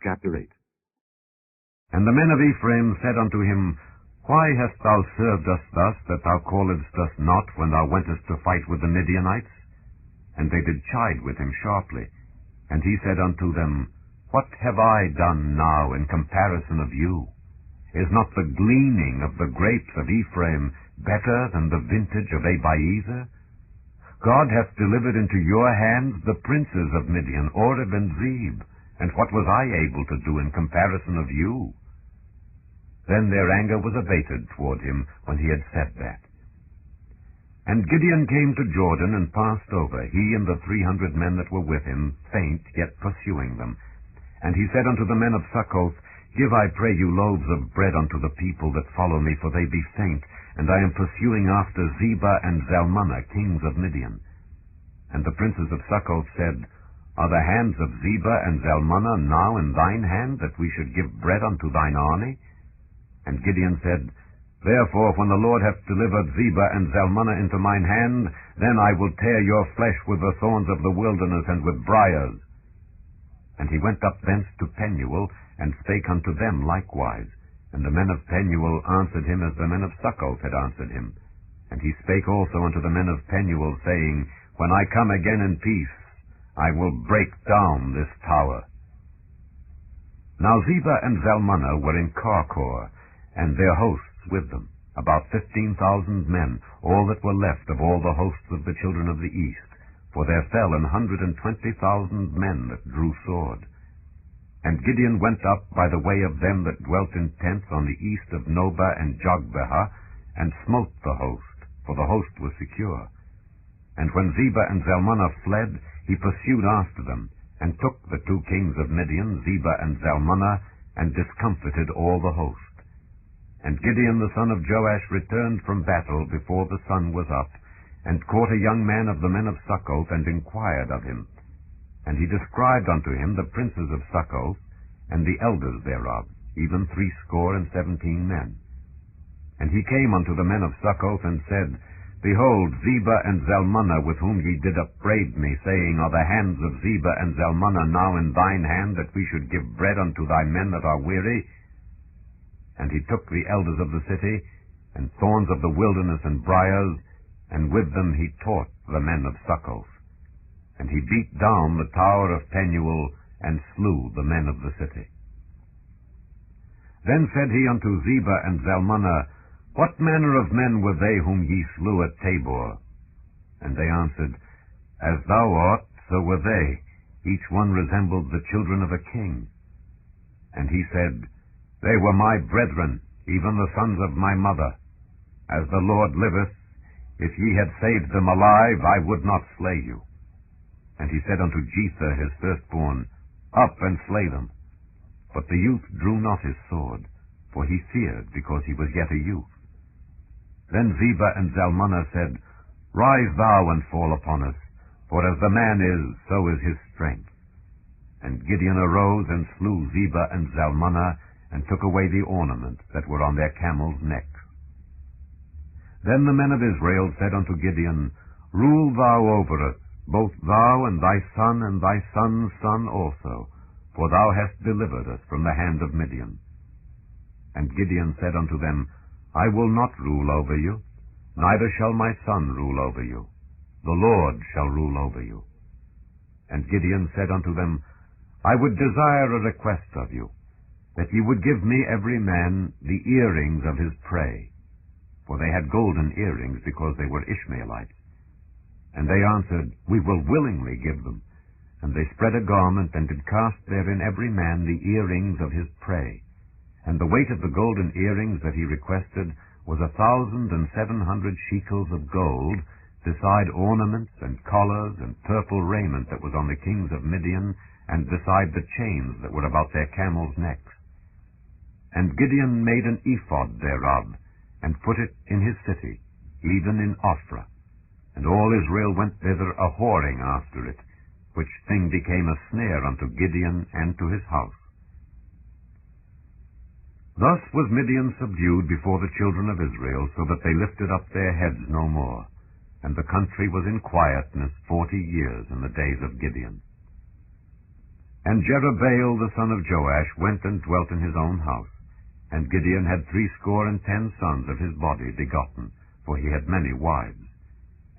Chapter 8. And the men of Ephraim said unto him, Why hast thou served us thus, that thou calledst us not when thou wentest to fight with the Midianites? And they did chide with him sharply. And he said unto them, What have I done now in comparison of you? Is not the gleaning of the grapes of Ephraim better than the vintage of Abiezer? God hath delivered into your hands the princes of Midian, Oreb and Zeb, and what was I able to do in comparison of you? Then their anger was abated toward him when he had said that. And Gideon came to Jordan, and passed over, he and the 300 men that were with him, faint, yet pursuing them. And he said unto the men of Succoth, Give, I pray you, loaves of bread unto the people that follow me, for they be faint, and I am pursuing after Zebah and Zalmunna, kings of Midian. And the princes of Succoth said, Are the hands of Zebah and Zalmunna now in thine hand, that we should give bread unto thine army? And Gideon said, Therefore, when the Lord hath delivered Zebah and Zalmunna into mine hand, then I will tear your flesh with the thorns of the wilderness and with briars. And he went up thence to Penuel, and spake unto them likewise. And the men of Penuel answered him as the men of Succoth had answered him. And he spake also unto the men of Penuel, saying, When I come again in peace, I will break down this tower. Now Zebah and Zalmunna were in Karkor, and their hosts with them, about 15,000 men, all that were left of all the hosts of the children of the east, for there fell 120,000 men that drew sword. And Gideon went up by the way of them that dwelt in tents on the east of Nobah and Jogbehah, and smote the host, for the host was secure. And when Zebah and Zalmunna fled, he pursued after them, and took the 2 kings of Midian, Zebah and Zalmunna, and discomfited all the host. And Gideon the son of Joash returned from battle before the sun was up, and caught a young man of the men of Succoth, and inquired of him. And he described unto him the princes of Succoth, and the elders thereof, even 70 men. And he came unto the men of Succoth, and said, Behold, Zebah and Zalmunna, with whom ye did upbraid me, saying, Are the hands of Zebah and Zalmunna now in thine hand, that we should give bread unto thy men that are weary? And he took the elders of the city, and thorns of the wilderness and briars, and with them he taught the men of Succoth. And he beat down the tower of Penuel, and slew the men of the city. Then said he unto Zebah and Zalmunna, What manner of men were they whom ye slew at Tabor? And they answered, As thou art, so were they. Each one resembled the children of a king. And he said, They were my brethren, even the sons of my mother. As the Lord liveth, if ye had saved them alive, I would not slay you. And he said unto Jether his firstborn, Up and slay them. But the youth drew not his sword, for he feared, because he was yet a youth. Then Zebah and Zalmunna said, Rise thou and fall upon us, for as the man is, so is his strength. And Gideon arose and slew Zebah and Zalmunna, and took away the ornaments that were on their camels' necks. Then the men of Israel said unto Gideon, Rule thou over us, both thou and thy son's son also, for thou hast delivered us from the hand of Midian. And Gideon said unto them, I will not rule over you, neither shall my son rule over you. The Lord shall rule over you. And Gideon said unto them, I would desire a request of you, that ye would give me every man the earrings of his prey. For they had golden earrings, because they were Ishmaelites. And they answered, We will willingly give them. And they spread a garment, and did cast therein every man the earrings of his prey. And the weight of the golden earrings that he requested was 1,700 shekels of gold, beside ornaments and collars and purple raiment that was on the kings of Midian, and beside the chains that were about their camels' necks. And Gideon made an ephod thereof, and put it in his city, even in Ophrah. And all Israel went thither a-whoring after it, which thing became a snare unto Gideon and to his house. Thus was Midian subdued before the children of Israel, so that they lifted up their heads no more, and the country was in quietness 40 years in the days of Gideon. And Jerubbaal the son of Joash went and dwelt in his own house, and Gideon had 70 sons of his body begotten, for he had many wives.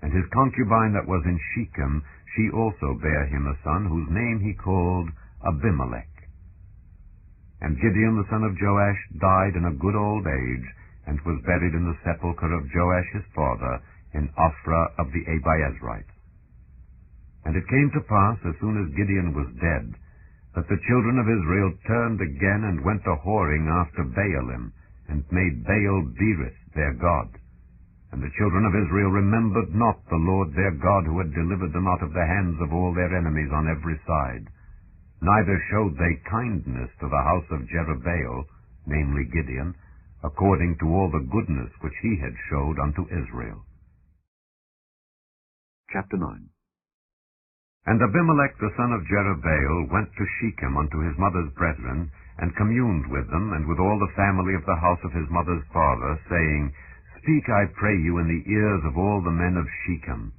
And his concubine that was in Shechem, she also bare him a son, whose name he called Abimelech. And Gideon the son of Joash died in a good old age, and was buried in the sepulchre of Joash his father, in Ophrah of the Abiezrites. And it came to pass, as soon as Gideon was dead, that the children of Israel turned again, and went a-whoring after Baalim, and made Baal-berith their god. And the children of Israel remembered not the Lord their God, who had delivered them out of the hands of all their enemies on every side. Neither showed they kindness to the house of Jerubbaal, namely Gideon, according to all the goodness which he had showed unto Israel. Chapter 9. And Abimelech the son of Jerubbaal went to Shechem unto his mother's brethren, and communed with them, and with all the family of the house of his mother's father, saying, Speak, I pray you, in the ears of all the men of Shechem,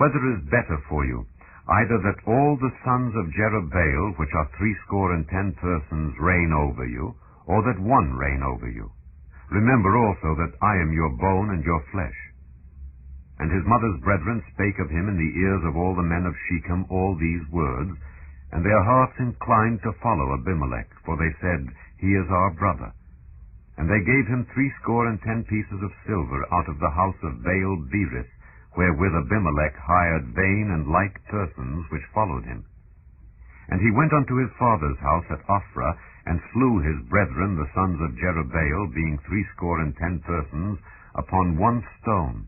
whether is better for you, either that all the sons of Jerubbaal, which are 70 persons, reign over you, or that one reign over you. Remember also that I am your bone and your flesh. And his mother's brethren spake of him in the ears of all the men of Shechem all these words, and their hearts inclined to follow Abimelech, for they said, He is our brother. And they gave him 70 pieces of silver out of the house of Baal-berith, wherewith Abimelech hired vain and light persons which followed him. And he went unto his father's house at Ophrah, and slew his brethren the sons of Jerubbaal, being 70 persons, upon one stone.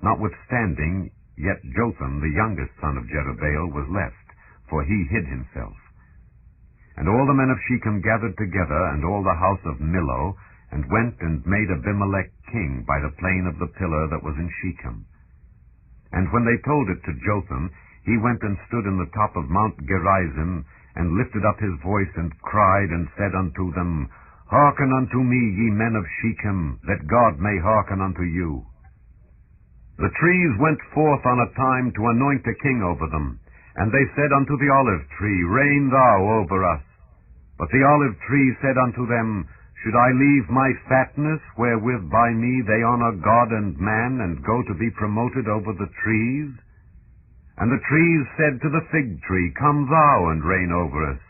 Notwithstanding, yet Jotham the youngest son of Jerubbaal was left, for he hid himself. And all the men of Shechem gathered together, and all the house of Millo, and went and made Abimelech king by the plain of the pillar that was in Shechem. And when they told it to Jotham, he went and stood in the top of Mount Gerizim, and lifted up his voice, and cried, and said unto them, Hearken unto me, ye men of Shechem, that God may hearken unto you. The trees went forth on a time to anoint a king over them, and they said unto the olive tree, Reign thou over us. But the olive tree said unto them, should I leave my fatness, wherewith by me they honor God and man, and go to be promoted over the trees? And the trees said to the fig tree, Come thou and reign over us.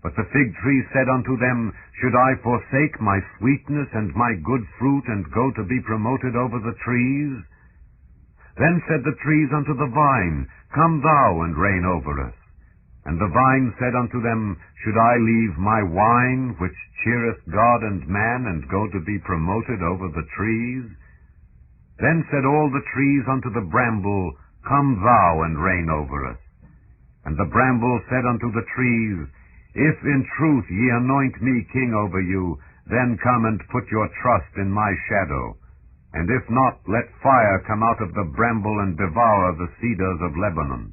But the fig tree said unto them, Should I forsake my sweetness and my good fruit, and go to be promoted over the trees? Then said the trees unto the vine, Come thou and reign over us. And the vine said unto them, Should I leave my wine, which cheereth God and man, and go to be promoted over the trees? Then said all the trees unto the bramble, Come thou and reign over us. And the bramble said unto the trees, If in truth ye anoint me king over you, then come and put your trust in my shadow. And if not, let fire come out of the bramble and devour the cedars of Lebanon.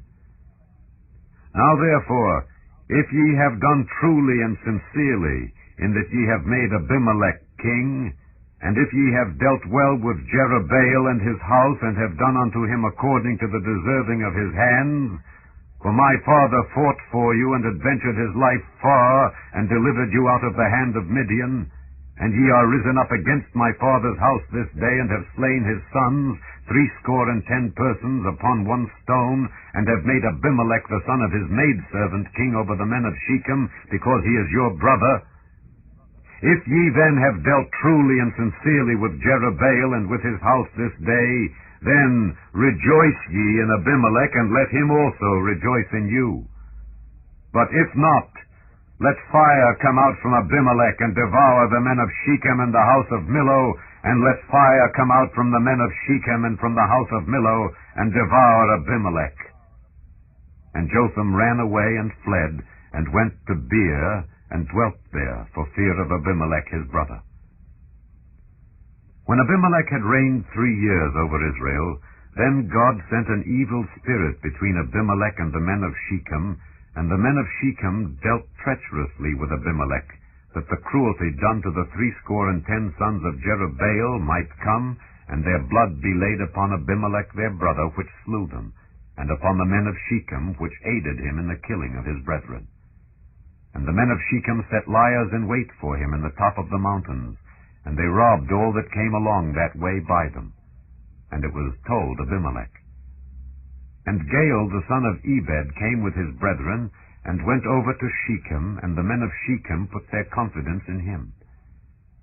Now therefore, if ye have done truly and sincerely, in that ye have made Abimelech king, and if ye have dealt well with Jerubbaal and his house, and have done unto him according to the deserving of his hands, for my father fought for you, and adventured his life far, and delivered you out of the hand of Midian, and ye are risen up against my father's house this day, and have slain his sons, 70 persons upon one stone, and have made Abimelech the son of his maidservant king over the men of Shechem, because he is your brother. If ye then have dealt truly and sincerely with Jerubbaal and with his house this day, then rejoice ye in Abimelech, and let him also rejoice in you. But if not, let fire come out from Abimelech, and devour the men of Shechem and the house of Millo, and let fire come out from the men of Shechem and from the house of Millo, and devour Abimelech. And Jotham ran away and fled, and went to Beer, and dwelt there, for fear of Abimelech his brother. When Abimelech had reigned 3 years over Israel, then God sent an evil spirit between Abimelech and the men of Shechem, and the men of Shechem dealt treacherously with Abimelech, that the cruelty done to the 70 sons of Jerubbaal might come, and their blood be laid upon Abimelech their brother, which slew them, and upon the men of Shechem, which aided him in the killing of his brethren. And the men of Shechem set liers in wait for him in the top of the mountains, and they robbed all that came along that way by them. And it was told Abimelech. And Gaal the son of Ebed came with his brethren, and went over to Shechem, and the men of Shechem put their confidence in him.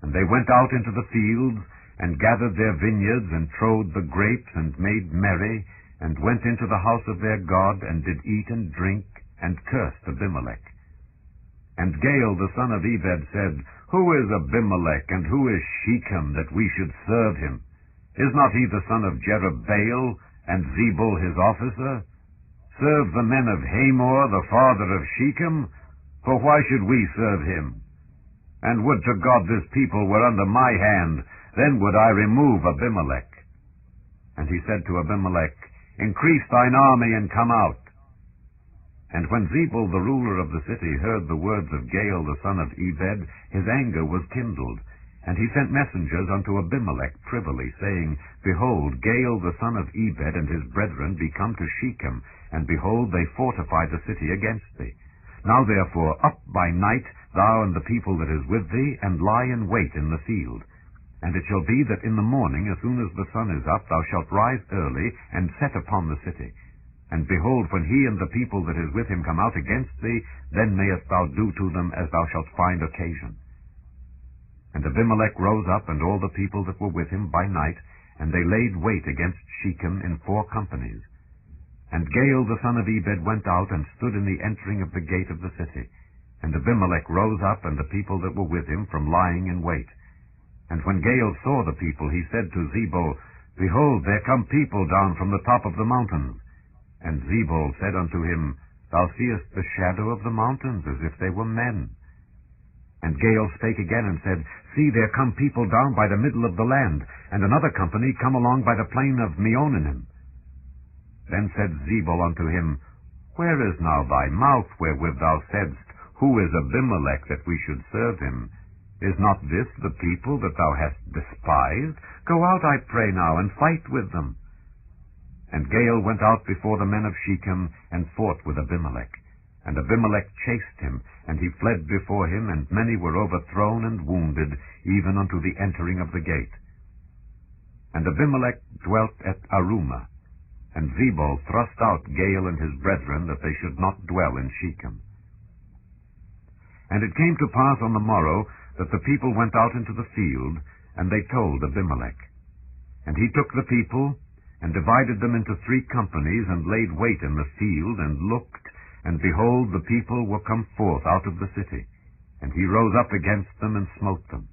And they went out into the fields, and gathered their vineyards, and trode the grapes, and made merry, and went into the house of their God, and did eat and drink, and cursed Abimelech. And Gaal the son of Ebed said, Who is Abimelech, and who is Shechem, that we should serve him? Is not he the son of Jerubbaal, and Zebul his officer? Serve the men of Hamor, the father of Shechem? For why should we serve him? And would to God this people were under my hand, then would I remove Abimelech. And he said to Abimelech, Increase thine army, and come out. And when Zebul the ruler of the city heard the words of Gaal the son of Ebed, his anger was kindled. And he sent messengers unto Abimelech privily, saying, Behold, Gaal the son of Ebed and his brethren be come to Shechem, and behold, they fortify the city against thee. Now therefore up by night, thou and the people that is with thee, and lie in wait in the field. And it shall be that in the morning, as soon as the sun is up, thou shalt rise early, and set upon the city. And behold, when he and the people that is with him come out against thee, then mayest thou do to them as thou shalt find occasion. And Abimelech rose up, and all the people that were with him by night, and they laid wait against Shechem in 4 companies. And Gaal the son of Ebed went out, and stood in the entering of the gate of the city. And Abimelech rose up, and the people that were with him, from lying in wait. And when Gaal saw the people, he said to Zebul, Behold, there come people down from the top of the mountains. And Zebul said unto him, Thou seest the shadow of the mountains, as if they were men. And Gaal spake again, and said, See, there come people down by the middle of the land, and another company come along by the plain of Meonanim. Then said Zebul unto him, Where is now thy mouth, wherewith thou saidst, Who is Abimelech, that we should serve him? Is not this the people that thou hast despised? Go out, I pray now, and fight with them. And Gaal went out before the men of Shechem, and fought with Abimelech. And Abimelech chased him, and he fled before him, and many were overthrown and wounded, even unto the entering of the gate. And Abimelech dwelt at Arumah, and Zebul thrust out Gaal and his brethren, that they should not dwell in Shechem. And it came to pass on the morrow, that the people went out into the field, and they told Abimelech. And he took the people, and divided them into 3 companies, and laid wait in the field, and looked, and behold, the people were come forth out of the city. And he rose up against them, and smote them.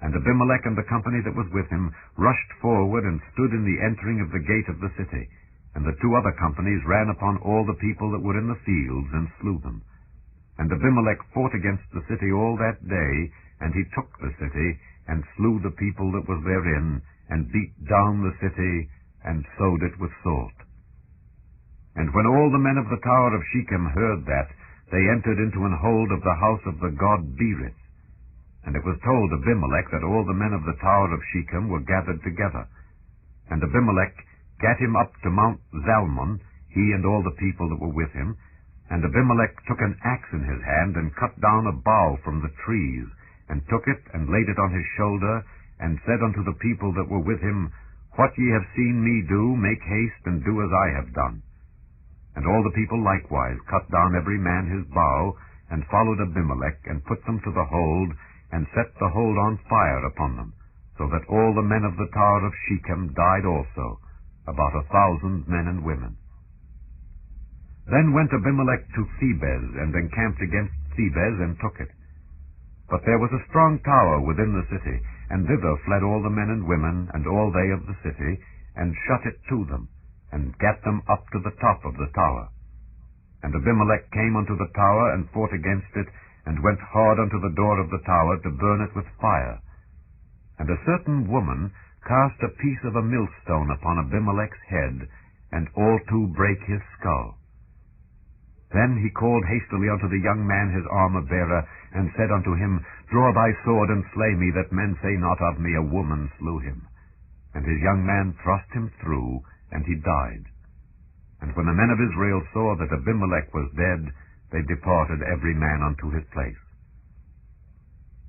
And Abimelech and the company that was with him rushed forward, and stood in the entering of the gate of the city. And the 2 other companies ran upon all the people that were in the fields, and slew them. And Abimelech fought against the city all that day, and he took the city, and slew the people that was therein, and beat down the city, and sowed it with salt. And when all the men of the tower of Shechem heard that, they entered into an hold of the house of the god Berith. And it was told Abimelech that all the men of the tower of Shechem were gathered together. And Abimelech gat him up to Mount Zalmon, he and all the people that were with him. And Abimelech took an axe in his hand, and cut down a bough from the trees, and took it, and laid it on his shoulder, and said unto the people that were with him, What ye have seen me do, make haste, and do as I have done. And all the people likewise cut down every man his bough, and followed Abimelech, and put them to the hold, and set the hold on fire upon them, so that all the men of the tower of Shechem died also, about 1,000 men and women. Then went Abimelech to Thebez, and encamped against Thebez, and took it. But there was a strong tower within the city, and thither fled all the men and women, and all they of the city, and shut it to them, and gat them up to the top of the tower. And Abimelech came unto the tower, and fought against it, and went hard unto the door of the tower, to burn it with fire. And a certain woman cast a piece of a millstone upon Abimelech's head, and all 2 brake his skull. Then he called hastily unto the young man his armor-bearer, and said unto him, Draw thy sword, and slay me, that men say not of me, A woman slew him. And his young man thrust him through, and he died. And when the men of Israel saw that Abimelech was dead, they departed every man unto his place.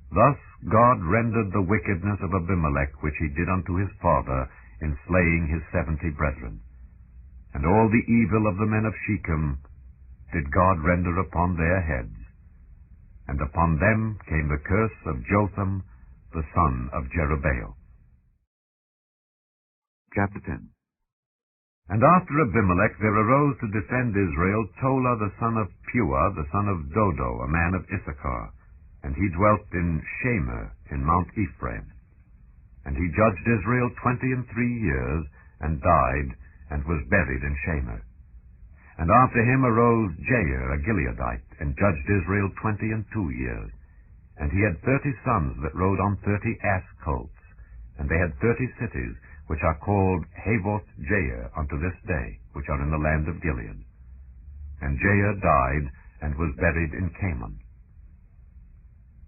Thus God rendered the wickedness of Abimelech, which he did unto his father, in slaying his 70 brethren. And all the evil of the men of Shechem did God render upon their heads. And upon them came the curse of Jotham, the son of Jerubbaal. Chapter 10. And after Abimelech there arose to defend Israel Tola the son of Puah, the son of Dodo, a man of Issachar, and he dwelt in Shemer in Mount Ephraim. And he judged Israel 23 years, and died, and was buried in Shemer. And after him arose Jair, a Gileadite, and judged Israel 22 years. And he had 30 sons that rode on 30 ass colts, and they had 30 cities, which are called Havoth Jair unto this day, which are in the land of Gilead. And Jair died, and was buried in Canaan.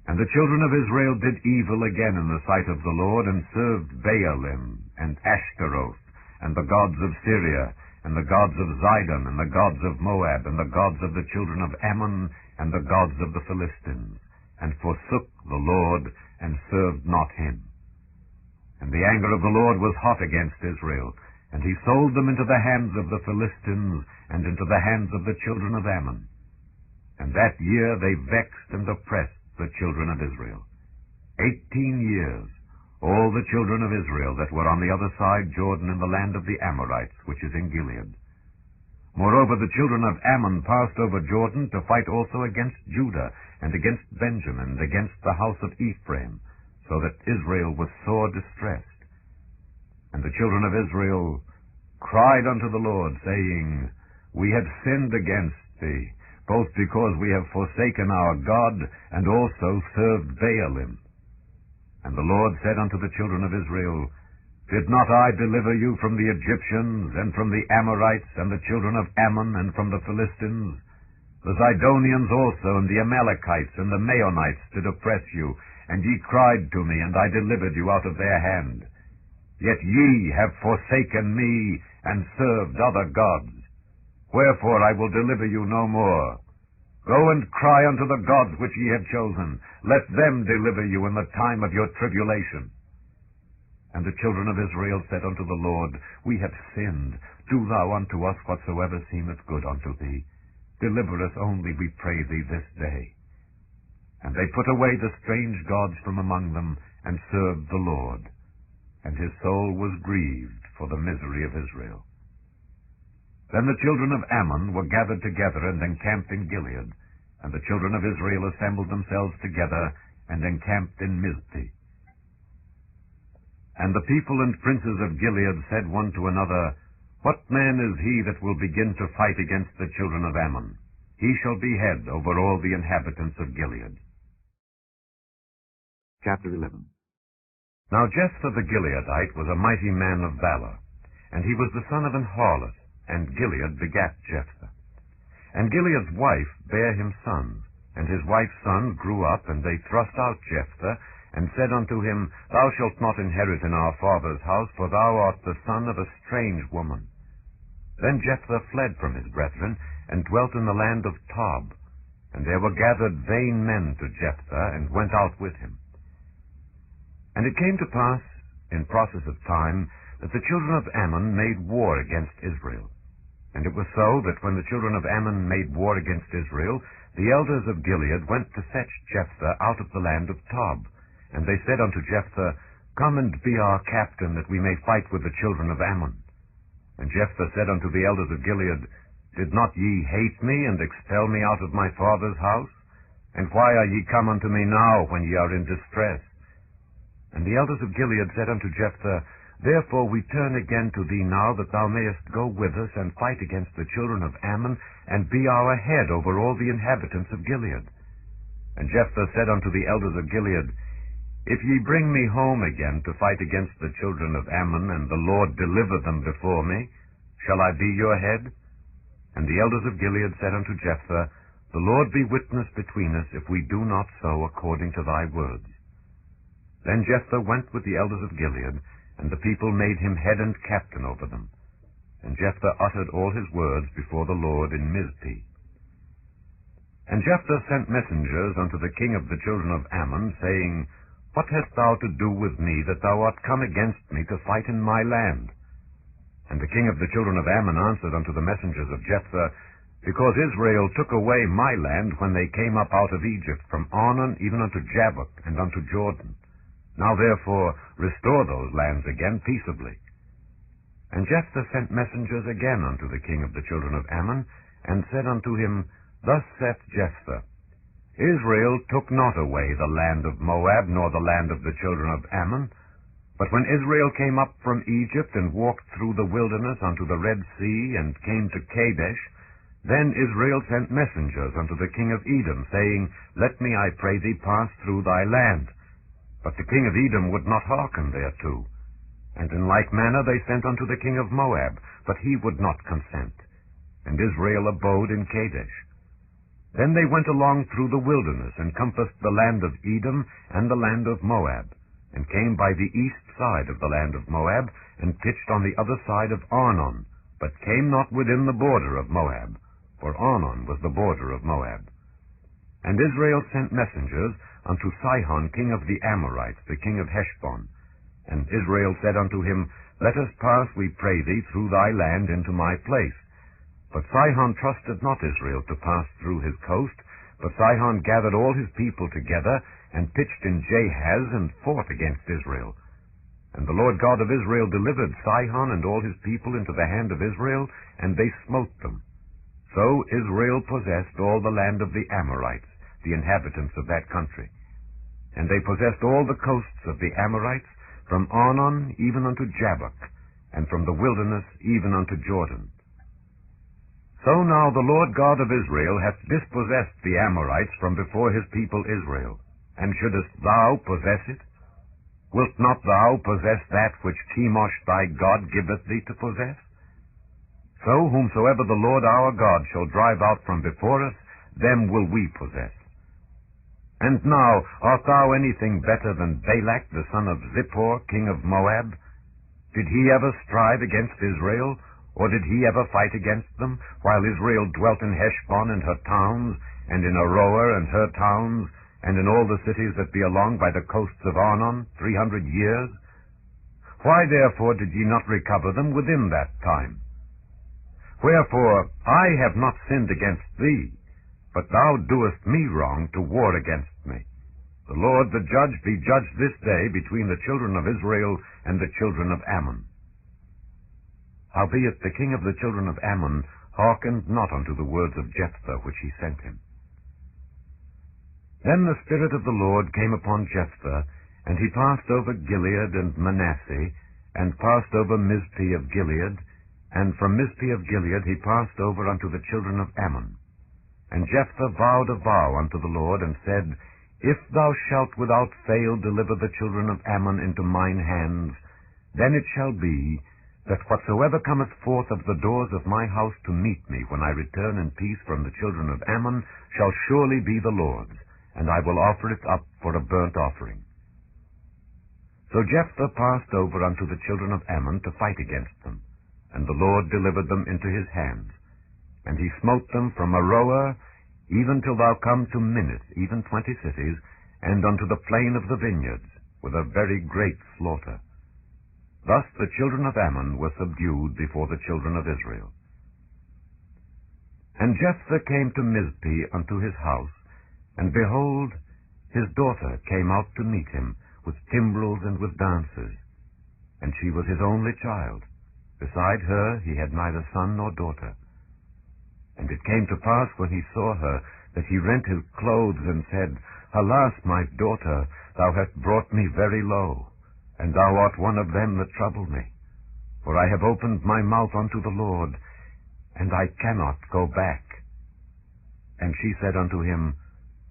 And the children of Israel did evil again in the sight of the Lord, and served Baalim, and Ashtaroth, and the gods of Syria, and the gods of Zidon, and the gods of Moab, and the gods of the children of Ammon, and the gods of the Philistines, and forsook the Lord, and served not him. And the anger of the Lord was hot against Israel, and he sold them into the hands of the Philistines, and into the hands of the children of Ammon. And that year they vexed and oppressed the children of Israel. 18 years, all the children of Israel that were on the other side Jordan in the land of the Amorites, which is in Gilead. Moreover, the children of Ammon passed over Jordan to fight also against Judah, and against Benjamin, and against the house of Ephraim, so that Israel was sore distressed. And the children of Israel cried unto the Lord, saying, We have sinned against thee, both because we have forsaken our God, and also served Baalim. And the Lord said unto the children of Israel, Did not I deliver you from the Egyptians, and from the Amorites, and the children of Ammon, and from the Philistines? The Zidonians also, and the Amalekites, and the Maonites did oppress you, and ye cried to me, and I delivered you out of their hand. Yet ye have forsaken me, and served other gods. Wherefore I will deliver you no more. Go and cry unto the gods which ye have chosen. Let them deliver you in the time of your tribulation. And the children of Israel said unto the Lord, We have sinned. Do thou unto us whatsoever seemeth good unto thee. Deliver us only, we pray thee, this day. And they put away the strange gods from among them, and served the Lord. And his soul was grieved for the misery of Israel. Then the children of Ammon were gathered together and encamped in Gilead. And the children of Israel assembled themselves together and encamped in Mizpeh. And the people and princes of Gilead said one to another, What man is he that will begin to fight against the children of Ammon? He shall be head over all the inhabitants of Gilead. Chapter 11. Now Jephthah the Gileadite was a mighty man of valor, and he was the son of an harlot, and Gilead begat Jephthah. And Gilead's wife bare him sons, and his wife's sons grew up, and they thrust out Jephthah, and said unto him, Thou shalt not inherit in our father's house, for thou art the son of a strange woman. Then Jephthah fled from his brethren, and dwelt in the land of Tob. And there were gathered vain men to Jephthah, and went out with him. And it came to pass, in process of time, that the children of Ammon made war against Israel. And it was so that when the children of Ammon made war against Israel, the elders of Gilead went to fetch Jephthah out of the land of Tob. And they said unto Jephthah, Come and be our captain, that we may fight with the children of Ammon. And Jephthah said unto the elders of Gilead, Did not ye hate me, and expel me out of my father's house? And why are ye come unto me now, when ye are in distress? And the elders of Gilead said unto Jephthah, Therefore we turn again to thee now, that thou mayest go with us, and fight against the children of Ammon, and be our head over all the inhabitants of Gilead. And Jephthah said unto the elders of Gilead, If ye bring me home again to fight against the children of Ammon, and the Lord deliver them before me, shall I be your head? And the elders of Gilead said unto Jephthah, The Lord be witness between us, if we do not so according to thy words. Then Jephthah went with the elders of Gilead, and the people made him head and captain over them. And Jephthah uttered all his words before the Lord in Mizpeh. And Jephthah sent messengers unto the king of the children of Ammon, saying, What hast thou to do with me, that thou art come against me to fight in my land? And the king of the children of Ammon answered unto the messengers of Jephthah, Because Israel took away my land when they came up out of Egypt, from Arnon even unto Jabbok, and unto Jordan. Now therefore restore those lands again peaceably. And Jephthah sent messengers again unto the king of the children of Ammon, and said unto him, Thus saith Jephthah, Israel took not away the land of Moab, nor the land of the children of Ammon. But when Israel came up from Egypt, and walked through the wilderness unto the Red Sea, and came to Kadesh, then Israel sent messengers unto the king of Edom, saying, Let me, I pray thee, pass through thy land. But the king of Edom would not hearken thereto. And in like manner they sent unto the king of Moab, but he would not consent. And Israel abode in Kadesh. Then they went along through the wilderness, and compassed the land of Edom and the land of Moab, and came by the east side of the land of Moab, and pitched on the other side of Arnon, but came not within the border of Moab, for Arnon was the border of Moab. And Israel sent messengers unto Sihon king of the Amorites, the king of Heshbon. And Israel said unto him, Let us pass, we pray thee, through thy land into my place. But Sihon trusted not Israel to pass through his coast, but Sihon gathered all his people together, and pitched in Jahaz, and fought against Israel. And the Lord God of Israel delivered Sihon and all his people into the hand of Israel, and they smote them. So Israel possessed all the land of the Amorites, the inhabitants of that country. And they possessed all the coasts of the Amorites, from Arnon even unto Jabbok, and from the wilderness even unto Jordan. So now the Lord God of Israel hath dispossessed the Amorites from before his people Israel. And shouldest thou possess it? Wilt not thou possess that which Chemosh thy God giveth thee to possess? So whomsoever the Lord our God shall drive out from before us, them will we possess. And now, art thou anything better than Balak the son of Zippor, king of Moab? Did he ever strive against Israel? Or did he ever fight against them, while Israel dwelt in Heshbon and her towns, and in Aroer and her towns, and in all the cities that be along by the coasts of Arnon, 300 years? Why therefore did ye not recover them within that time? Wherefore I have not sinned against thee, but thou doest me wrong to war against me. The Lord the judge be judged this day between the children of Israel and the children of Ammon. Howbeit the king of the children of Ammon hearkened not unto the words of Jephthah which he sent him. Then the Spirit of the Lord came upon Jephthah, and he passed over Gilead and Manasseh, and passed over Mizpeh of Gilead, and from Mizpeh of Gilead he passed over unto the children of Ammon. And Jephthah vowed a vow unto the Lord, and said, If thou shalt without fail deliver the children of Ammon into mine hands, then it shall be, that whatsoever cometh forth of the doors of my house to meet me when I return in peace from the children of Ammon shall surely be the Lord's, and I will offer it up for a burnt offering. So Jephthah passed over unto the children of Ammon to fight against them, and the Lord delivered them into his hands. And he smote them from Aroer even till thou come to Minnith, even 20 cities, and unto the plain of the vineyards, with a very great slaughter. Thus the children of Ammon were subdued before the children of Israel. And Jephthah came to Mizpeh unto his house, and behold, his daughter came out to meet him, with timbrels and with dances. And she was his only child. Beside her he had neither son nor daughter. And it came to pass, when he saw her, that he rent his clothes, and said, Alas, my daughter, thou hast brought me very low, and thou art one of them that trouble me. For I have opened my mouth unto the Lord, and I cannot go back. And she said unto him,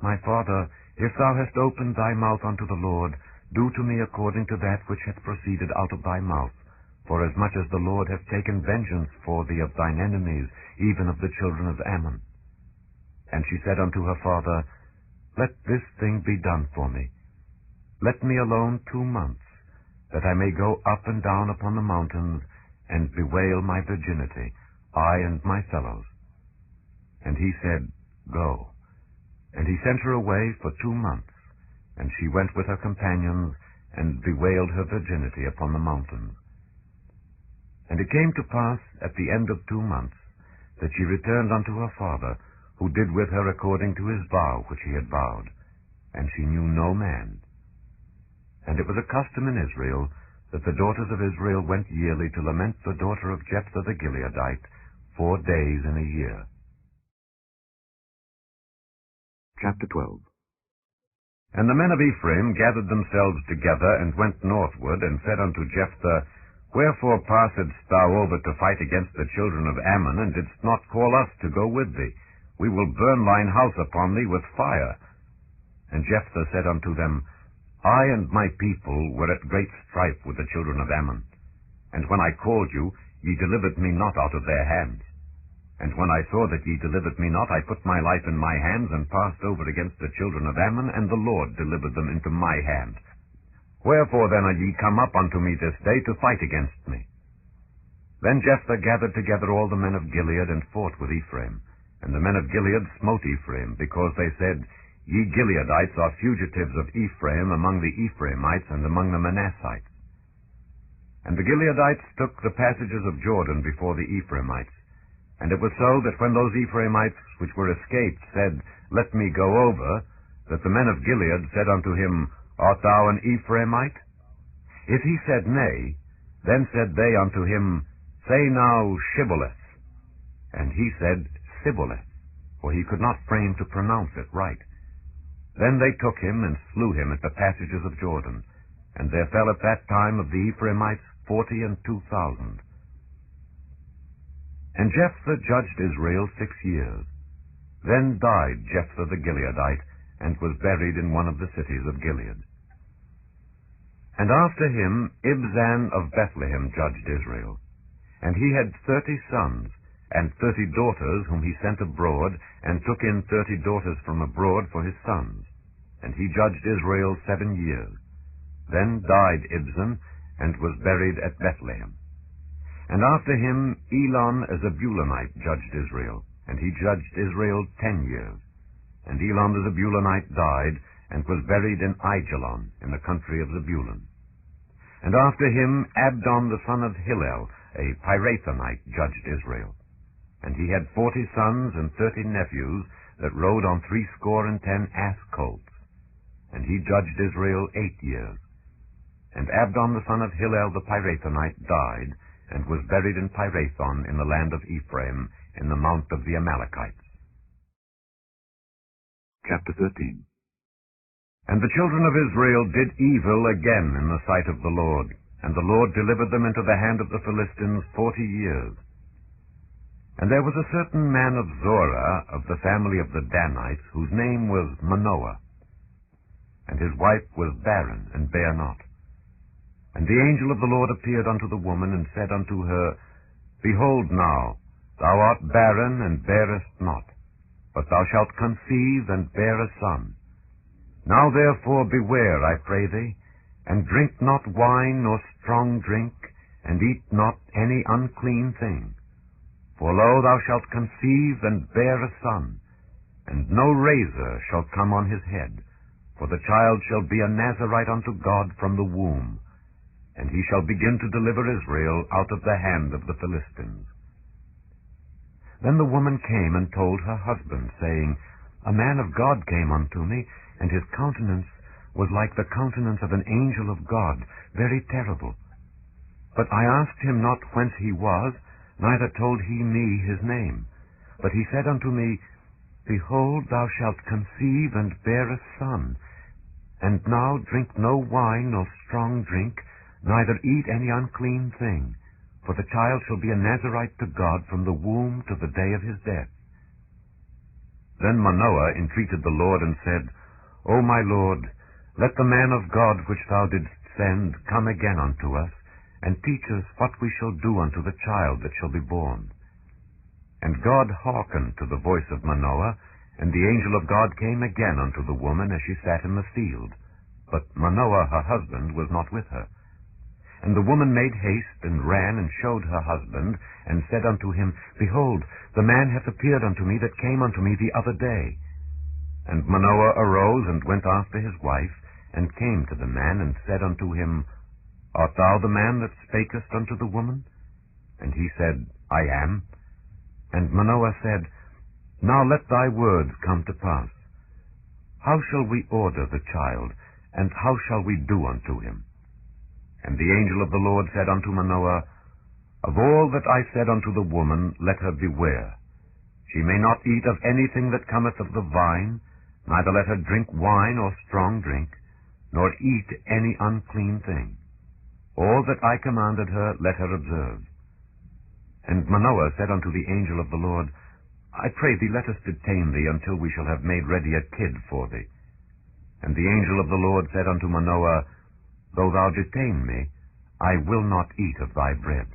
My father, if thou hast opened thy mouth unto the Lord, do to me according to that which hath proceeded out of thy mouth. For as much as the Lord hath taken vengeance for thee of thine enemies, even of the children of Ammon. And she said unto her father, Let this thing be done for me. Let me alone 2 months, that I may go up and down upon the mountains, and bewail my virginity, I and my fellows. And he said, Go. And he sent her away for 2 months, and she went with her companions, and bewailed her virginity upon the mountains. And it came to pass at the end of 2 months, that she returned unto her father, who did with her according to his vow which he had vowed, and she knew no man. And it was a custom in Israel, that the daughters of Israel went yearly to lament the daughter of Jephthah the Gileadite 4 days in a year. Chapter 12. And the men of Ephraim gathered themselves together, and went northward, and said unto Jephthah, Wherefore passedst thou over to fight against the children of Ammon, and didst not call us to go with thee? We will burn thine house upon thee with fire. And Jephthah said unto them, I and my people were at great strife with the children of Ammon. And when I called you, ye delivered me not out of their hands. And when I saw that ye delivered me not, I put my life in my hands, and passed over against the children of Ammon, and the Lord delivered them into my hand. Wherefore then are ye come up unto me this day to fight against me? Then Jephthah gathered together all the men of Gilead, and fought with Ephraim. And the men of Gilead smote Ephraim, because they said, Ye Gileadites are fugitives of Ephraim among the Ephraimites and among the Manassites. And the Gileadites took the passages of Jordan before the Ephraimites. And it was so that when those Ephraimites which were escaped said, Let me go over, that the men of Gilead said unto him, Art thou an Ephraimite? If he said, Nay, then said they unto him, Say now, Shibboleth. And he said, Sibboleth, for he could not frame to pronounce it right. Then they took him, and slew him at the passages of Jordan. And there fell at that time of the Ephraimites 42,000. And Jephthah judged Israel 6 years. Then died Jephthah the Gileadite, and was buried in one of the cities of Gilead. And after him Ibzan of Bethlehem judged Israel. And he had 30 sons, and 30 daughters whom he sent abroad, and took in 30 daughters from abroad for his sons. And he judged Israel 7 years. Then died Ibzan, and was buried at Bethlehem. And after him Elon a Zebulunite judged Israel, and he judged Israel 10 years. And Elon the Zebulunite died, and was buried in Aijalon, in the country of Zebulun. And after him Abdon the son of Hillel, a Pirathonite, judged Israel. And he had 40 sons and 30 nephews that rode on 70 ass colts. And he judged Israel 8 years. And Abdon the son of Hillel the Pirathonite died, and was buried in Pirathon in the land of Ephraim, in the mount of the Amalekites. Chapter 13. And the children of Israel did evil again in the sight of the Lord, and the Lord delivered them into the hand of the Philistines 40 years. And there was a certain man of Zorah, of the family of the Danites, whose name was Manoah. And his wife was barren, and bare not. And the angel of the Lord appeared unto the woman, and said unto her, Behold now, thou art barren, and bearest not, but thou shalt conceive, and bear a son. Now therefore beware, I pray thee, and drink not wine nor strong drink, and eat not any unclean thing. For lo, thou shalt conceive, and bear a son, and no razor shall come on his head, for the child shall be a Nazarite unto God from the womb, and he shall begin to deliver Israel out of the hand of the Philistines. Then the woman came and told her husband, saying, A man of God came unto me, and his countenance was like the countenance of an angel of God, very terrible. But I asked him not whence he was, neither told he me his name. But he said unto me, Behold, thou shalt conceive, and bear a son, and now drink no wine nor strong drink, neither eat any unclean thing, for the child shall be a Nazarite to God from the womb to the day of his death. Then Manoah entreated the Lord, and said, O my Lord, let the man of God which thou didst send come again unto us, and teach us what we shall do unto the child that shall be born. And God hearkened to the voice of Manoah, and the angel of God came again unto the woman as she sat in the field. But Manoah her husband was not with her. And the woman made haste, and ran, and showed her husband, and said unto him, Behold, the man hath appeared unto me that came unto me the other day. And Manoah arose, and went after his wife, and came to the man, and said unto him, Art thou the man that spakest unto the woman? And he said, I am. And Manoah said, Now let thy words come to pass. How shall we order the child, and how shall we do unto him? And the angel of the Lord said unto Manoah, Of all that I said unto the woman, let her beware. She may not eat of anything that cometh of the vine, neither let her drink wine or strong drink, nor eat any unclean thing. All that I commanded her, let her observe. And Manoah said unto the angel of the Lord, I pray thee, let us detain thee until we shall have made ready a kid for thee. And the angel of the Lord said unto Manoah, Though thou detain me, I will not eat of thy bread.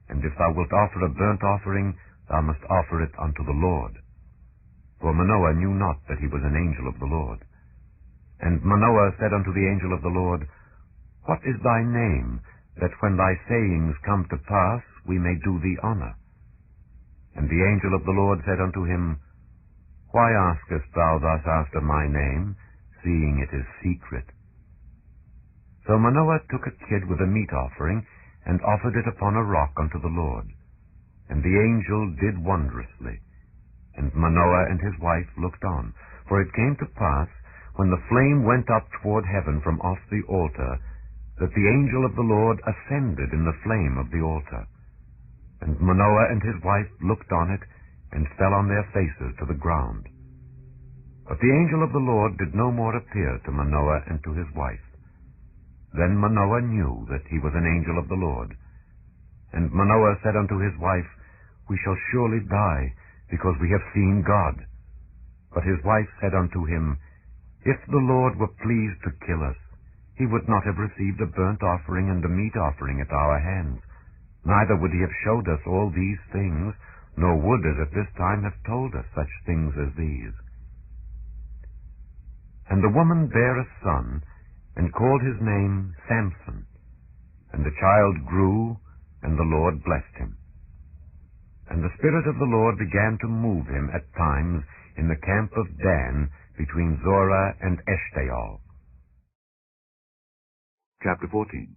And if thou wilt offer a burnt offering, thou must offer it unto the Lord. For Manoah knew not that he was an angel of the Lord. And Manoah said unto the angel of the Lord, What is thy name, that when thy sayings come to pass, we may do thee honor? And the angel of the Lord said unto him, Why askest thou thus after my name, seeing it is secret? So Manoah took a kid with a meat offering, and offered it upon a rock unto the Lord. And the angel did wondrously. And Manoah and his wife looked on. For it came to pass, when the flame went up toward heaven from off the altar, that the angel of the Lord ascended in the flame of the altar. And Manoah and his wife looked on it, and fell on their faces to the ground. But the angel of the Lord did no more appear to Manoah and to his wife. Then Manoah knew that he was an angel of the Lord. And Manoah said unto his wife, We shall surely die, because we have seen God. But his wife said unto him, If the Lord were pleased to kill us, he would not have received a burnt offering and a meat offering at our hands, neither would he have showed us all these things, nor would as at this time have told us such things as these. And the woman bare a son, and called his name Samson. And the child grew, and the Lord blessed him. And the Spirit of the Lord began to move him at times in the camp of Dan, between Zorah and Eshtaol. Chapter 14.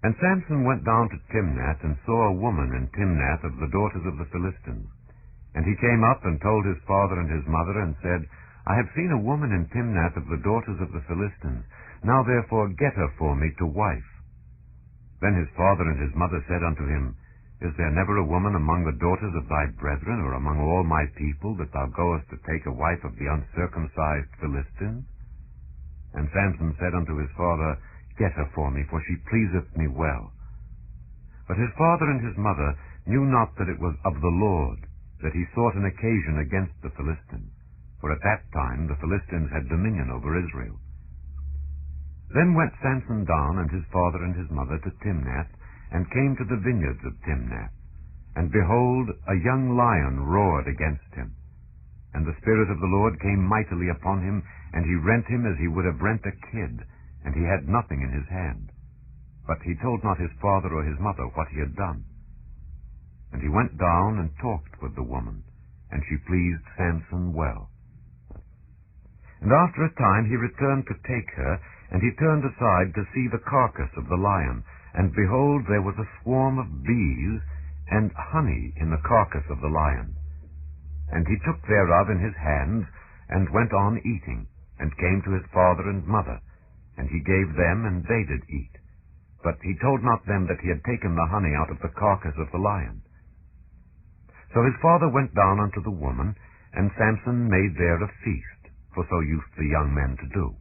And Samson went down to Timnath, and saw a woman in Timnath of the daughters of the Philistines. And he came up and told his father and his mother, and said, I have seen a woman in Timnath of the daughters of the Philistines. Now therefore get her for me to wife. Then his father and his mother said unto him, Is there never a woman among the daughters of thy brethren, or among all my people, that thou goest to take a wife of the uncircumcised Philistines? And Samson said unto his father, Get her for me, for she pleaseth me well. But his father and his mother knew not that it was of the Lord, that he sought an occasion against the Philistines, for at that time the Philistines had dominion over Israel. Then went Samson down, and his father and his mother, to Timnath, and came to the vineyards of Timnath. And behold, a young lion roared against him. And the Spirit of the Lord came mightily upon him, and he rent him as he would have rent a kid, and he had nothing in his hand. But he told not his father or his mother what he had done. And he went down and talked with the woman, and she pleased Samson well. And after a time he returned to take her, and he turned aside to see the carcass of the lion, and behold, there was a swarm of bees and honey in the carcass of the lion. And he took thereof in his hands, and went on eating, and came to his father and mother, and he gave them, and they did eat. But he told not them that he had taken the honey out of the carcass of the lion. So his father went down unto the woman, and Samson made there a feast, for so used the young men to do.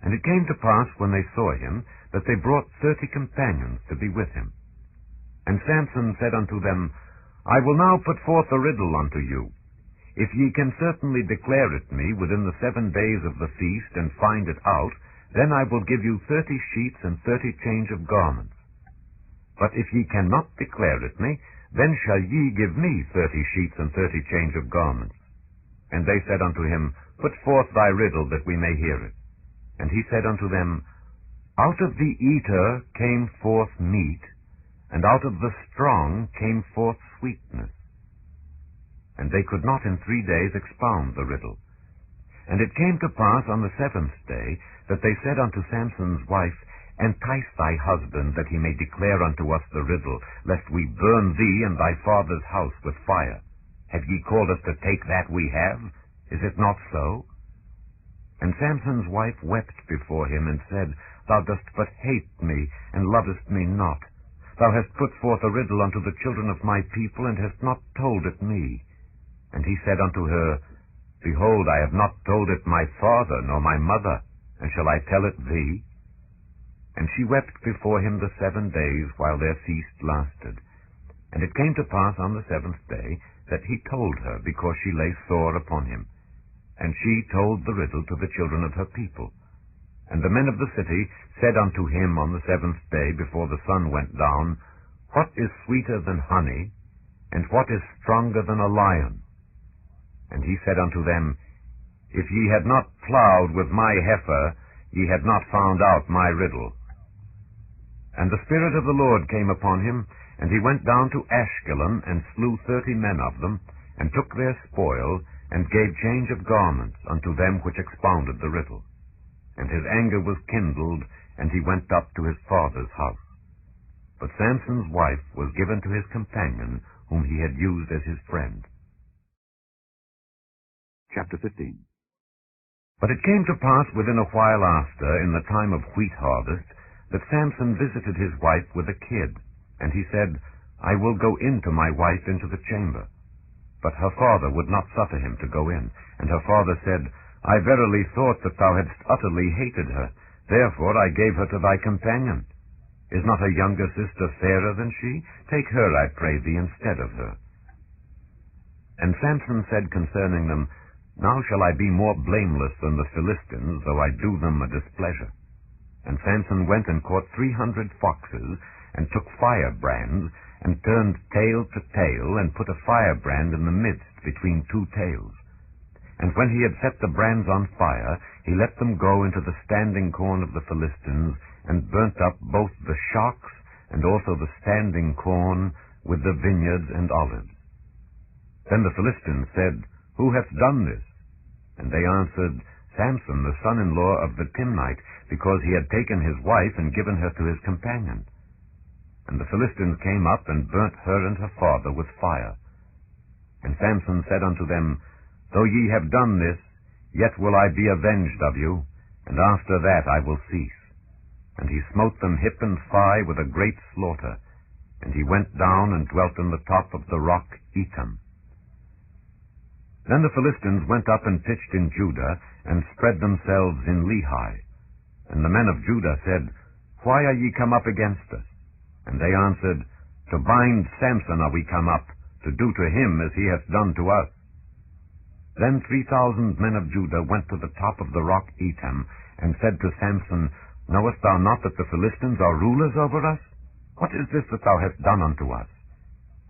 And it came to pass, when they saw him, that they brought 30 companions to be with him. And Samson said unto them, I will now put forth a riddle unto you. If ye can certainly declare it me within the 7 days of the feast, and find it out, then I will give you 30 sheets and 30 change of garments. But if ye cannot declare it me, then shall ye give me 30 sheets and 30 change of garments. And they said unto him, Put forth thy riddle, that we may hear it. And he said unto them, Out of the eater came forth meat, and out of the strong came forth sweetness. And they could not in 3 days expound the riddle. And it came to pass on the 7th day, that they said unto Samson's wife, Entice thy husband, that he may declare unto us the riddle, lest we burn thee and thy father's house with fire. Have ye called us to take that we have? Is it not so? And Samson's wife wept before him, and said, Thou dost but hate me, and lovest me not. Thou hast put forth a riddle unto the children of my people, and hast not told it me. And he said unto her, Behold, I have not told it my father nor my mother, and shall I tell it thee? And she wept before him the 7 days, while their feast lasted. And it came to pass on the 7th day, that he told her, because she lay sore upon him. And she told the riddle to the children of her people. And the men of the city said unto him on the 7th day, before the sun went down, What is sweeter than honey, and what is stronger than a lion? And he said unto them, If ye had not plowed with my heifer, ye had not found out my riddle. And the Spirit of the Lord came upon him, and he went down to Ashkelon, and slew 30 men of them, and took their spoil, and gave change of garments unto them which expounded the riddle. And his anger was kindled, and he went up to his father's house. But Samson's wife was given to his companion, whom he had used as his friend. Chapter 15. But it came to pass within a while after, in the time of wheat harvest, that Samson visited his wife with a kid. And he said, I will go in to my wife into the chamber. But her father would not suffer him to go in. And her father said, I verily thought that thou hadst utterly hated her. Therefore I gave her to thy companion. Is not a younger sister fairer than she? Take her, I pray thee, instead of her. And Samson said concerning them, Now shall I be more blameless than the Philistines, though I do them a displeasure. And Samson went and caught 300 foxes, and took firebrands, and turned tail to tail, and put a firebrand in the midst between 2 tails. And when he had set the brands on fire, he let them go into the standing corn of the Philistines, and burnt up both the shocks and also the standing corn, with the vineyards and olives. Then the Philistines said, Who hath done this? And they answered, Samson, the son-in-law of the Timnite, because he had taken his wife and given her to his companion. And the Philistines came up and burnt her and her father with fire. And Samson said unto them, Though ye have done this, yet will I be avenged of you, and after that I will cease. And he smote them hip and thigh with a great slaughter, and he went down and dwelt in the top of the rock Etam. Then the Philistines went up and pitched in Judah, and spread themselves in Lehi. And the men of Judah said, Why are ye come up against us? And they answered, To bind Samson are we come up, to do to him as he hath done to us. Then 3,000 men of Judah went to the top of the rock Etam, and said to Samson, Knowest thou not that the Philistines are rulers over us? What is this that thou hast done unto us?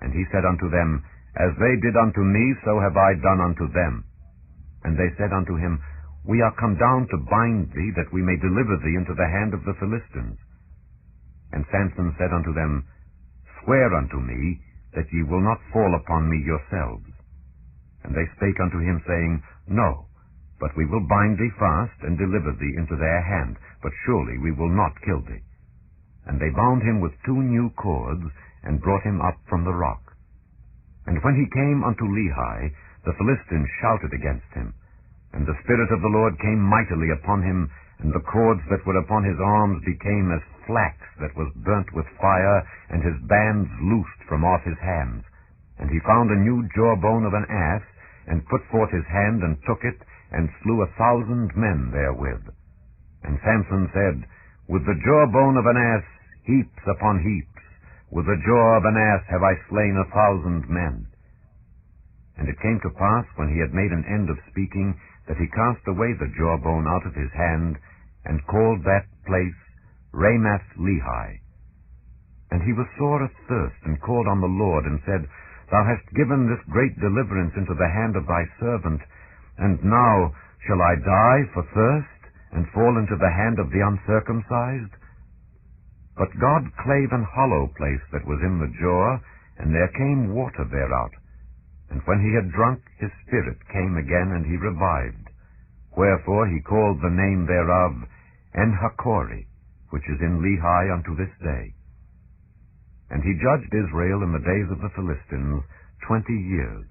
And he said unto them, As they did unto me, so have I done unto them. And they said unto him, We are come down to bind thee, that we may deliver thee into the hand of the Philistines. And Samson said unto them, Swear unto me, that ye will not fall upon me yourselves. And they spake unto him, saying, No, but we will bind thee fast, and deliver thee into their hand, but surely we will not kill thee. And they bound him with 2 new cords, and brought him up from the rock. And when he came unto Lehi, the Philistines shouted against him. And the Spirit of the Lord came mightily upon him, and the cords that were upon his arms became as flax that was burnt with fire, and his bands loosed from off his hands. And he found a new jawbone of an ass, and put forth his hand, and took it, and slew 1,000 men therewith. And Samson said, With the jawbone of an ass, heaps upon heaps, with the jaw of an ass have I slain 1,000 men. And it came to pass, when he had made an end of speaking, that he cast away the jawbone out of his hand, and called that place Ramath-Lehi. And he was sore athirst, and called on the Lord, and said, Thou hast given this great deliverance into the hand of thy servant, and now shall I die for thirst, and fall into the hand of the uncircumcised? But God clave an hollow place that was in the jaw, and there came water thereout. And when he had drunk, his spirit came again, and he revived. Wherefore he called the name thereof En-Hakkore, which is in Lehi unto this day. And he judged Israel in the days of the Philistines 20 years.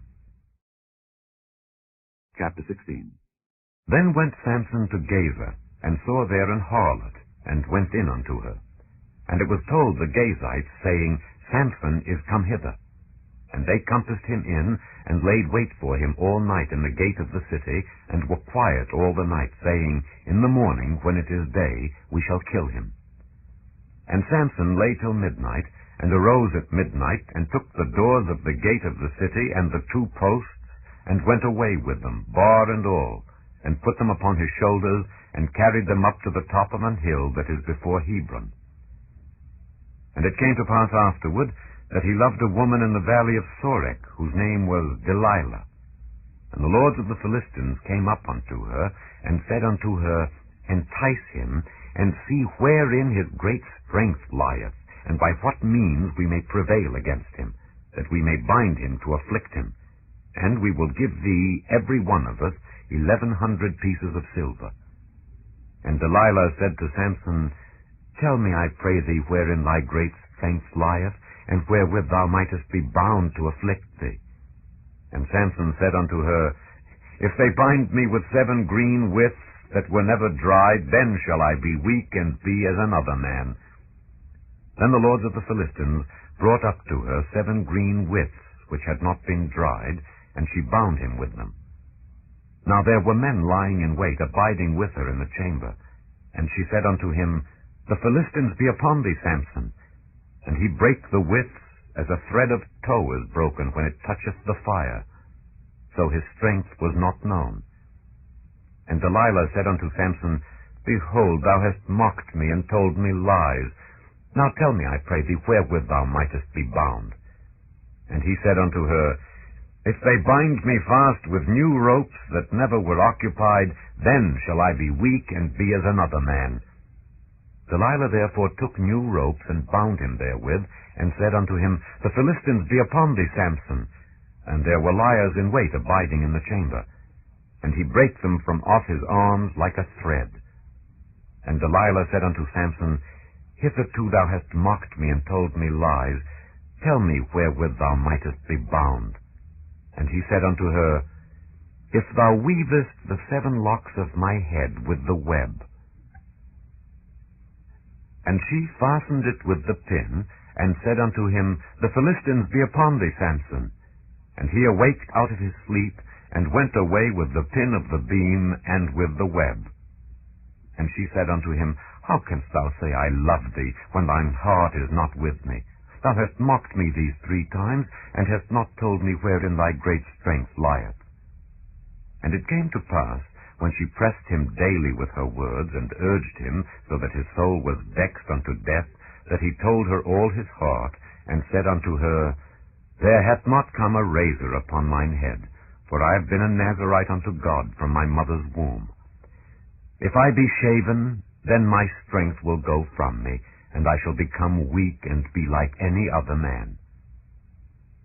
Chapter 16. Then went Samson to Gaza, and saw there an harlot, and went in unto her. And it was told the Gazites, saying, Samson is come hither. And they compassed him in, and laid wait for him all night in the gate of the city, and were quiet all the night, saying, In the morning, when it is day, we shall kill him. And Samson lay till midnight, and arose at midnight, and took the doors of the gate of the city, and the 2 posts, and went away with them, bar and all, and put them upon his shoulders, and carried them up to the top of an hill that is before Hebron. And it came to pass afterward, that he loved a woman in the valley of Sorek, whose name was Delilah. And the lords of the Philistines came up unto her, and said unto her, Entice him, and see wherein his great strength lieth, and by what means we may prevail against him, that we may bind him to afflict him. And we will give thee, every one of us, 1,100 pieces of silver. And Delilah said to Samson, Tell me, I pray thee, wherein thy great strength lieth, and wherewith thou mightest be bound to afflict thee. And Samson said unto her, If they bind me with 7 green withs that were never dried, then shall I be weak, and be as another man. Then the lords of the Philistines brought up to her 7 green withs, which had not been dried, and she bound him with them. Now there were men lying in wait, abiding with her in the chamber. And she said unto him, The Philistines be upon thee, Samson. And he brake the withs, as a thread of tow is broken when it toucheth the fire. So his strength was not known. And Delilah said unto Samson, Behold, thou hast mocked me, and told me lies. Now tell me, I pray thee, wherewith thou mightest be bound. And he said unto her, If they bind me fast with new ropes that never were occupied, then shall I be weak, and be as another man. Delilah therefore took new ropes, and bound him therewith, and said unto him, The Philistines be upon thee, Samson. And there were liers in wait abiding in the chamber. And he brake them from off his arms like a thread. And Delilah said unto Samson, Hitherto thou hast mocked me, and told me lies. Tell me wherewith thou mightest be bound. And he said unto her, If thou weavest the 7 locks of my head with the web. And she fastened it with the pin, and said unto him, The Philistines be upon thee, Samson. And he awaked out of his sleep, and went away with the pin of the beam, and with the web. And she said unto him, How canst thou say, I love thee, when thine heart is not with me? Thou hast mocked me these 3 times, and hast not told me wherein thy great strength lieth. And it came to pass, when she pressed him daily with her words, and urged him, so that his soul was vexed unto death, that he told her all his heart, and said unto her, There hath not come a razor upon mine head, for I have been a Nazarite unto God from my mother's womb. If I be shaven, then my strength will go from me, and I shall become weak, and be like any other man.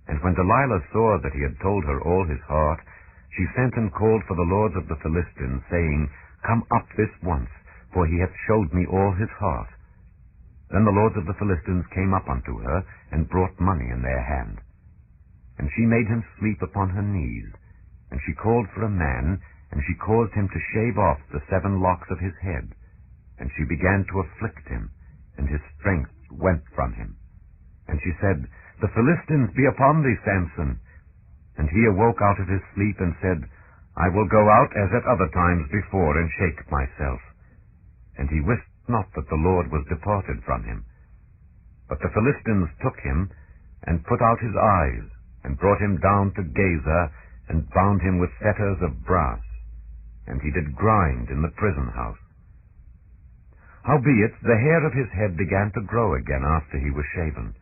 And when Delilah saw that he had told her all his heart, she sent and called for the lords of the Philistines, saying, Come up this once, for he hath showed me all his heart. Then the lords of the Philistines came up unto her, and brought money in their hand. And she made him sleep upon her knees. And she called for a man, and she caused him to shave off the 7 locks of his head. And she began to afflict him, and his strength went from him. And she said, The Philistines be upon thee, Samson. And he awoke out of his sleep, and said, I will go out as at other times before, and shake myself. And he wist not that the Lord was departed from him. But the Philistines took him, and put out his eyes, and brought him down to Gaza, and bound him with fetters of brass. And he did grind in the prison house. Howbeit the hair of his head began to grow again after he was shaven.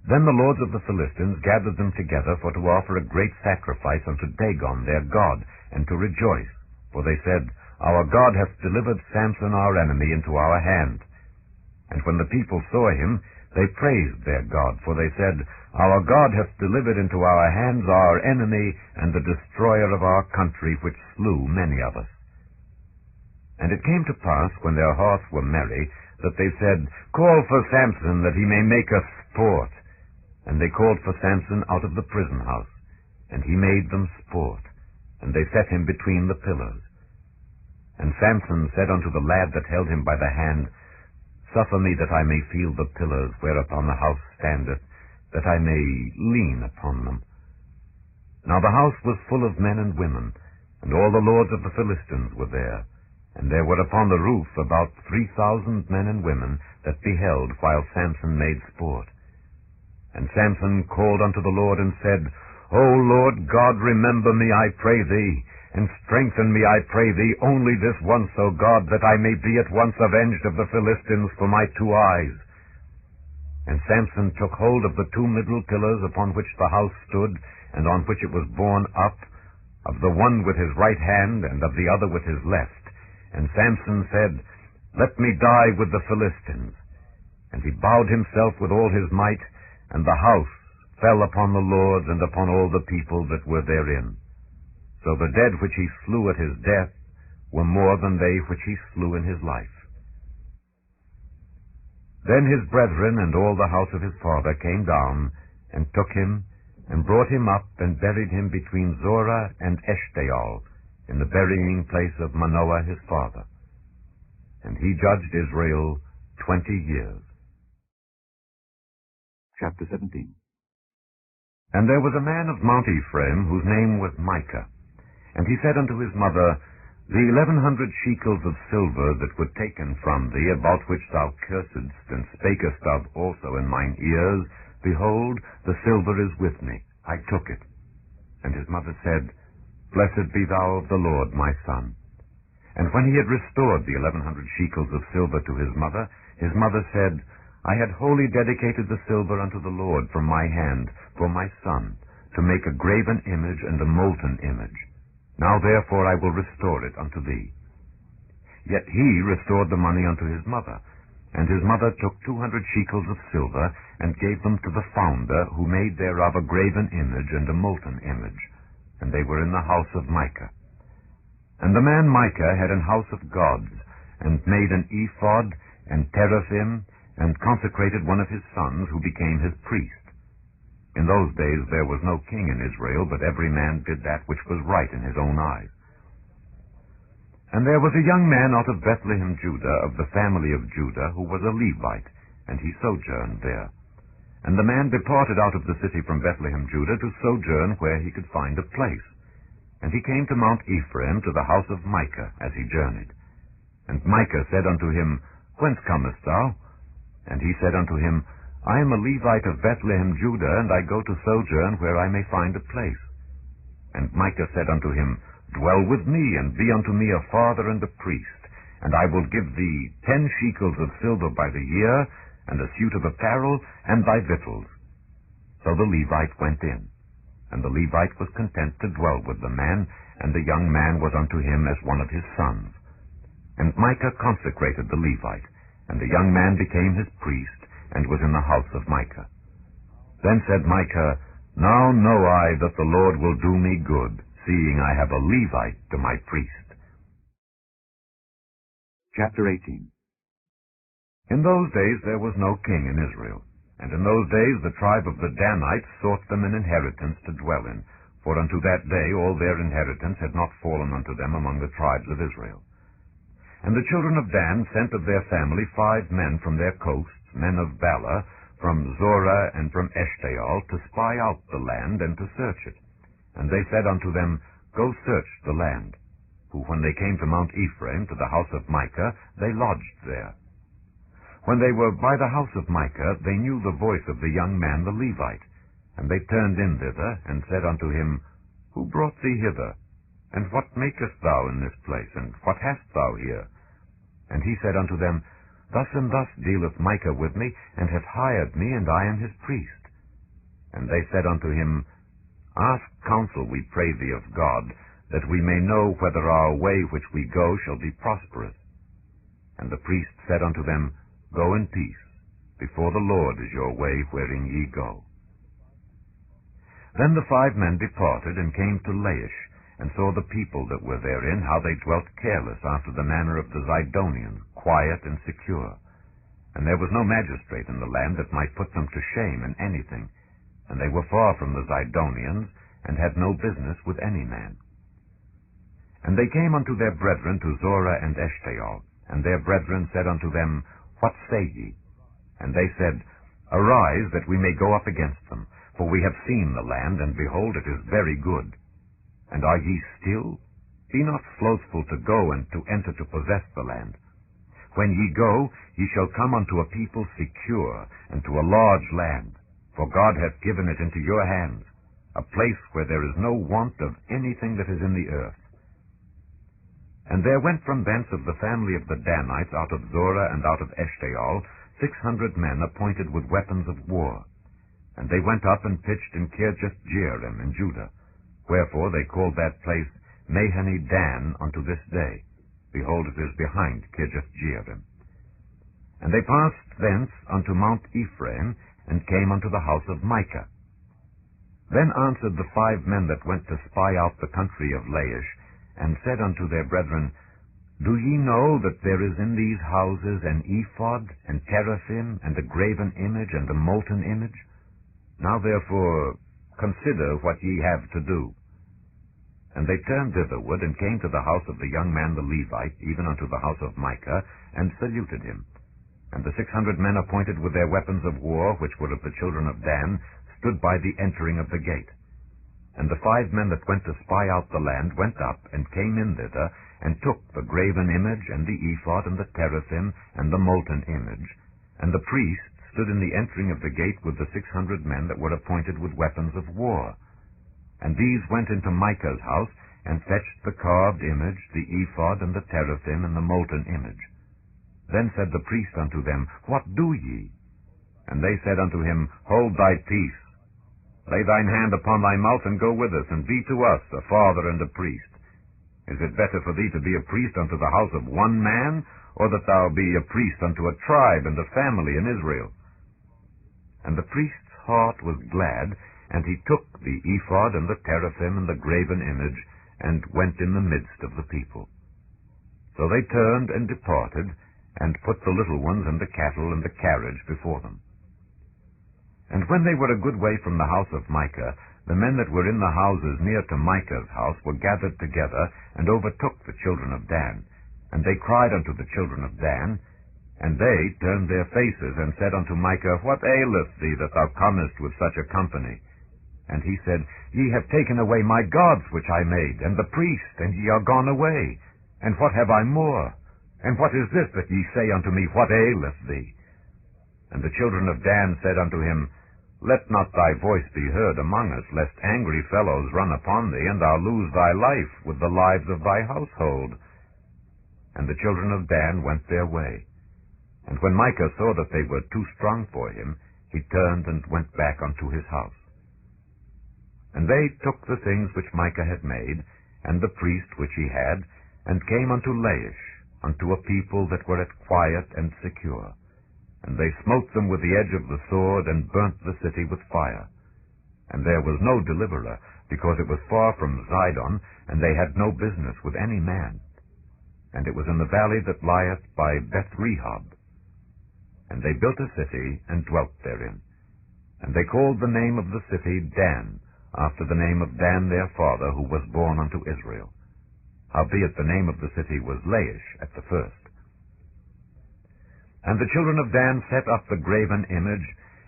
Then the lords of the Philistines gathered them together for to offer a great sacrifice unto Dagon their god, and to rejoice. For they said, Our God hath delivered Samson our enemy into our hand. And when the people saw him, they praised their God, for they said, Our God hath delivered into our hands our enemy, and the destroyer of our country, which slew many of us. And it came to pass, when their hearts were merry, that they said, Call for Samson, that he may make us sport. And they called for Samson out of the prison house, and he made them sport, and they set him between the pillars. And Samson said unto the lad that held him by the hand, Suffer me that I may feel the pillars whereupon the house standeth, that I may lean upon them. Now the house was full of men and women, and all the lords of the Philistines were there, and there were upon the roof about 3,000 men and women that beheld while Samson made sport. And Samson called unto the Lord, and said, O Lord God, remember me, I pray thee, and strengthen me, I pray thee, only this once, O God, that I may be at once avenged of the Philistines for my 2 eyes. And Samson took hold of the 2 middle pillars upon which the house stood, and on which it was borne up, of the one with his right hand, and of the other with his left. And Samson said, Let me die with the Philistines. And he bowed himself with all his might, and the house fell upon the lords and upon all the people that were therein. So the dead which he slew at his death were more than they which he slew in his life. Then his brethren and all the house of his father came down, and took him, and brought him up, and buried him between Zorah and Eshtaol, in the burying place of Manoah his father. And he judged Israel 20 years. Chapter 17. And there was a man of Mount Ephraim, whose name was Micah. And he said unto his mother, The 1,100 shekels of silver that were taken from thee, about which thou cursedst, and spakest of also in mine ears, behold, the silver is with me. I took it. And his mother said, Blessed be thou of the Lord, my son. And when he had restored the 1,100 shekels of silver to his mother said, I had wholly dedicated the silver unto the Lord from my hand, for my son, to make a graven image and a molten image. Now therefore I will restore it unto thee. Yet he restored the money unto his mother, And his mother took 200 shekels of silver, and gave them to the founder, who made thereof a graven image and a molten image. And they were in the house of Micah. And the man Micah had an house of gods, and made an ephod, and teraphim, and consecrated one of his sons, who became his priest. In those days there was no king in Israel, but every man did that which was right in his own eyes. And there was a young man out of Bethlehem, Judah, of the family of Judah, who was a Levite, and he sojourned there. And the man departed out of the city from Bethlehem, Judah, to sojourn where he could find a place. And he came to Mount Ephraim, to the house of Micah, as he journeyed. And Micah said unto him, Whence comest thou? And he said unto him, I am a Levite of Bethlehem, Judah, and I go to sojourn where I may find a place. And Micah said unto him, Dwell with me, and be unto me a father and a priest, and I will give thee 10 shekels of silver by the year, and a suit of apparel, and thy victuals. So the Levite went in, and the Levite was content to dwell with the man, and the young man was unto him as one of his sons. And Micah consecrated the Levite, and the young man became his priest, and was in the house of Micah. Then said Micah, Now know I that the Lord will do me good, seeing I have a Levite to my priest. Chapter 18. In those days there was no king in Israel, and in those days the tribe of the Danites sought them an inheritance to dwell in, for unto that day all their inheritance had not fallen unto them among the tribes of Israel. And the children of Dan sent of their family 5 men from their coasts, men of valor, from Zorah and from Eshtaol, to spy out the land and to search it. And they said unto them, Go search the land. Who, when they came to Mount Ephraim, to the house of Micah, they lodged there. When they were by the house of Micah, they knew the voice of the young man the Levite. And they turned in thither, and said unto him, Who brought thee hither? And what makest thou in this place? And what hast thou here? And he said unto them, Thus and thus dealeth Micah with me, and hath hired me, and I am his priest. And they said unto him, Ask counsel, we pray thee, of God, that we may know whether our way which we go shall be prosperous. And the priest said unto them, Go in peace. Before the Lord is your way wherein ye go. Then the 5 men departed, and came to Laish, and saw the people that were therein, how they dwelt careless after the manner of the Zidonians, quiet and secure. And there was no magistrate in the land that might put them to shame in anything. And they were far from the Zidonians, and had no business with any man. And they came unto their brethren to Zorah and Eshtaol, and their brethren said unto them, What say ye? And they said, Arise, that we may go up against them, for we have seen the land, and behold, it is very good. And are ye still? Be not slothful to go and to enter to possess the land. When ye go, ye shall come unto a people secure, and to a large land. For God hath given it into your hands, a place where there is no want of anything that is in the earth. And there went from thence of the family of the Danites out of Zorah and out of Eshtaol 600 men appointed with weapons of war. And they went up and pitched in Kirjath-jearim in Judah. Wherefore they called that place Mahane-dan unto this day. Behold, it is behind Kirjath-jearim. And they passed thence unto Mount Ephraim, and came unto the house of Micah. Then answered the 5 men that went to spy out the country of Laish, and said unto their brethren, Do ye know that there is in these houses an ephod, and teraphim, and a graven image, and a molten image? Now therefore consider what ye have to do. And they turned thitherward, and came to the house of the young man the Levite, even unto the house of Micah, and saluted him. And the 600 men appointed with their weapons of war, which were of the children of Dan, stood by the entering of the gate. And the 5 men that went to spy out the land went up, and came in thither, and took the graven image, and the ephod, and the teraphim, and the molten image. And the priest stood in the entering of the gate with the 600 men that were appointed with weapons of war. And these went into Micah's house, and fetched the carved image, the ephod, and the teraphim, and the molten image. Then said the priest unto them, What do ye? And they said unto him, Hold thy peace. Lay thine hand upon thy mouth, and go with us, and be to us a father and a priest. Is it better for thee to be a priest unto the house of one man, or that thou be a priest unto a tribe and a family in Israel. And the priest's heart was glad, and he took the ephod and the teraphim and the graven image, and went in the midst of the people. So they turned and departed, and put the little ones and the cattle and the carriage before them. And when they were a good way from the house of Micah, the men that were in the houses near to Micah's house were gathered together, and overtook the children of Dan. And they cried unto the children of Dan, and they turned their faces, and said unto Micah, What aileth thee, that thou comest with such a company? And he said, Ye have taken away my gods which I made, and the priest, and ye are gone away. And what have I more? And what is this that ye say unto me, What aileth thee? And the children of Dan said unto him, Let not thy voice be heard among us, lest angry fellows run upon thee, and thou lose thy life with the lives of thy household. And the children of Dan went their way. And when Micah saw that they were too strong for him, he turned and went back unto his house. And they took the things which Micah had made, and the priest which he had, and came unto Laish, unto a people that were at quiet and secure. And they smote them with the edge of the sword, and burnt the city with fire. And there was no deliverer, because it was far from Zidon, and they had no business with any man. And it was in the valley that lieth by Beth-rehob. And they built a city, and dwelt therein. And they called the name of the city Dan, after the name of Dan their father, who was born unto Israel. Howbeit the name of the city was Laish at the first. And the children of Dan set up the graven image,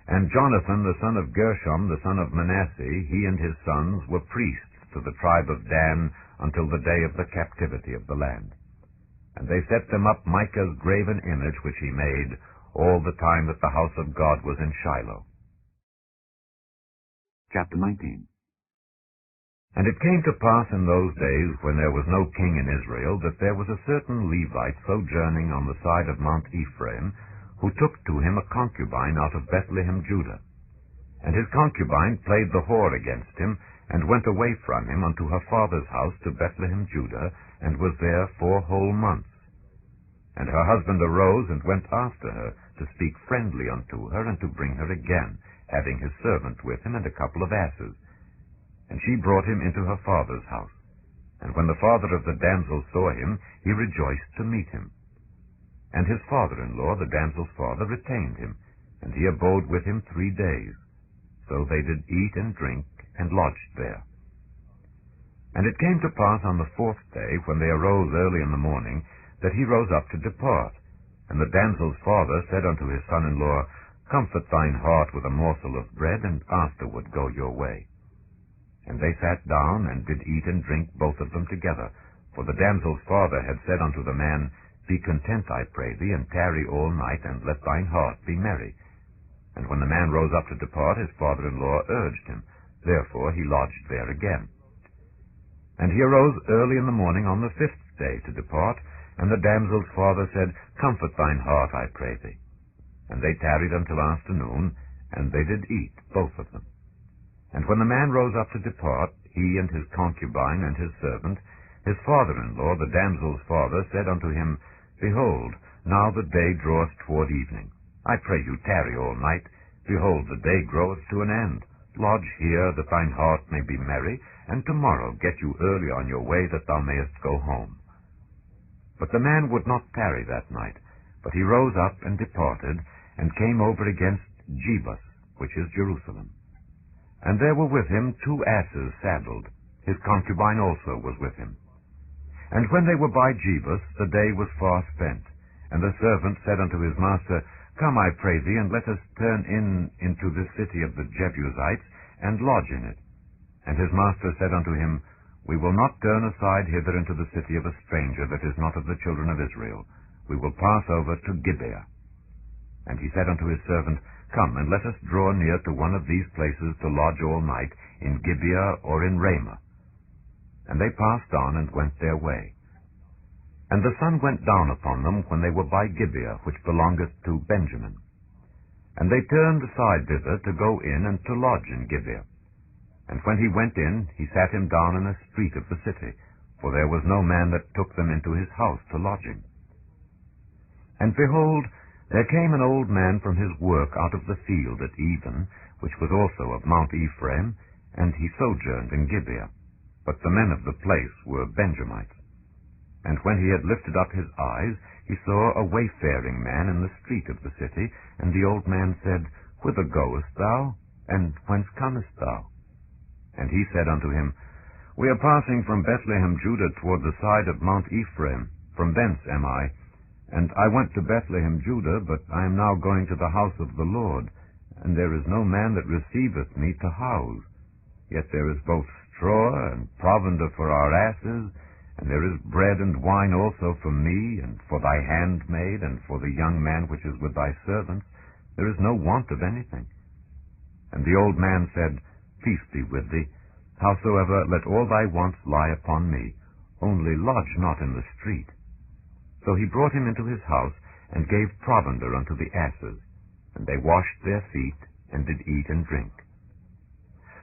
and Jonathan the son of Gershom, the son of Manasseh, he and his sons, were priests to the tribe of Dan until the day of the captivity of the land. And they set them up Micah's graven image which he made, all the time that the house of God was in Shiloh. Chapter 19. And it came to pass in those days, when there was no king in Israel, that there was a certain Levite sojourning on the side of Mount Ephraim, who took to him a concubine out of Bethlehem, Judah. And his concubine played the whore against him, and went away from him unto her father's house to Bethlehem, Judah, and was there 4 whole months. And her husband arose and went after her, to speak friendly unto her, and to bring her again, having his servant with him, and a couple of asses. And she brought him into her father's house. And when the father of the damsel saw him, he rejoiced to meet him. And his father-in-law, the damsel's father, retained him, and he abode with him 3 days. So they did eat and drink, and lodged there. And it came to pass on the 4th day, when they arose early in the morning, that he rose up to depart. And the damsel's father said unto his son-in-law, Comfort thine heart with a morsel of bread, and afterward go your way. And they sat down, and did eat and drink both of them together. For the damsel's father had said unto the man, Be content, I pray thee, and tarry all night, and let thine heart be merry. And when the man rose up to depart, his father-in-law urged him. Therefore he lodged there again. And he arose early in the morning on the 5th day to depart, and the damsel's father said, Comfort thine heart, I pray thee. And they tarried until afternoon, and they did eat, both of them. And when the man rose up to depart, he and his concubine and his servant, his father-in-law, the damsel's father, said unto him, Behold, now the day draweth toward evening. I pray you tarry all night. Behold, the day groweth to an end. Lodge here, that thine heart may be merry, and tomorrow get you early on your way, that thou mayest go home. But the man would not tarry that night, but he rose up and departed, and came over against Jebus, which is Jerusalem. And there were with him 2 asses saddled. His concubine also was with him. And when they were by Jebus, the day was far spent. And the servant said unto his master, Come, I pray thee, and let us turn into the city of the Jebusites, and lodge in it. And his master said unto him, We will not turn aside hither into the city of a stranger that is not of the children of Israel. We will pass over to Gibeah. And he said unto his servant, Come, and let us draw near to one of these places to lodge all night, in Gibeah or in Ramah. And they passed on, and went their way. And the sun went down upon them when they were by Gibeah, which belongeth to Benjamin. And they turned aside thither to go in and to lodge in Gibeah. And when he went in, he sat him down in a street of the city, for there was no man that took them into his house to lodging. And behold, there came an old man from his work out of the field at even, which was also of Mount Ephraim, and he sojourned in Gibeah. But the men of the place were Benjamites. And when he had lifted up his eyes, he saw a wayfaring man in the street of the city, and the old man said, Whither goest thou? And whence comest thou? And he said unto him, We are passing from Bethlehem, Judah, toward the side of Mount Ephraim. From thence am I. And I went to Bethlehem, Judah, but I am now going to the house of the Lord. And there is no man that receiveth me to house. Yet there is both straw and provender for our asses, and there is bread and wine also for me, and for thy handmaid, and for the young man which is with thy servants. There is no want of anything. And the old man said, Peace be with thee. Howsoever, let all thy wants lie upon me. Only lodge not in the street. So he brought him into his house, and gave provender unto the asses. And they washed their feet, and did eat and drink.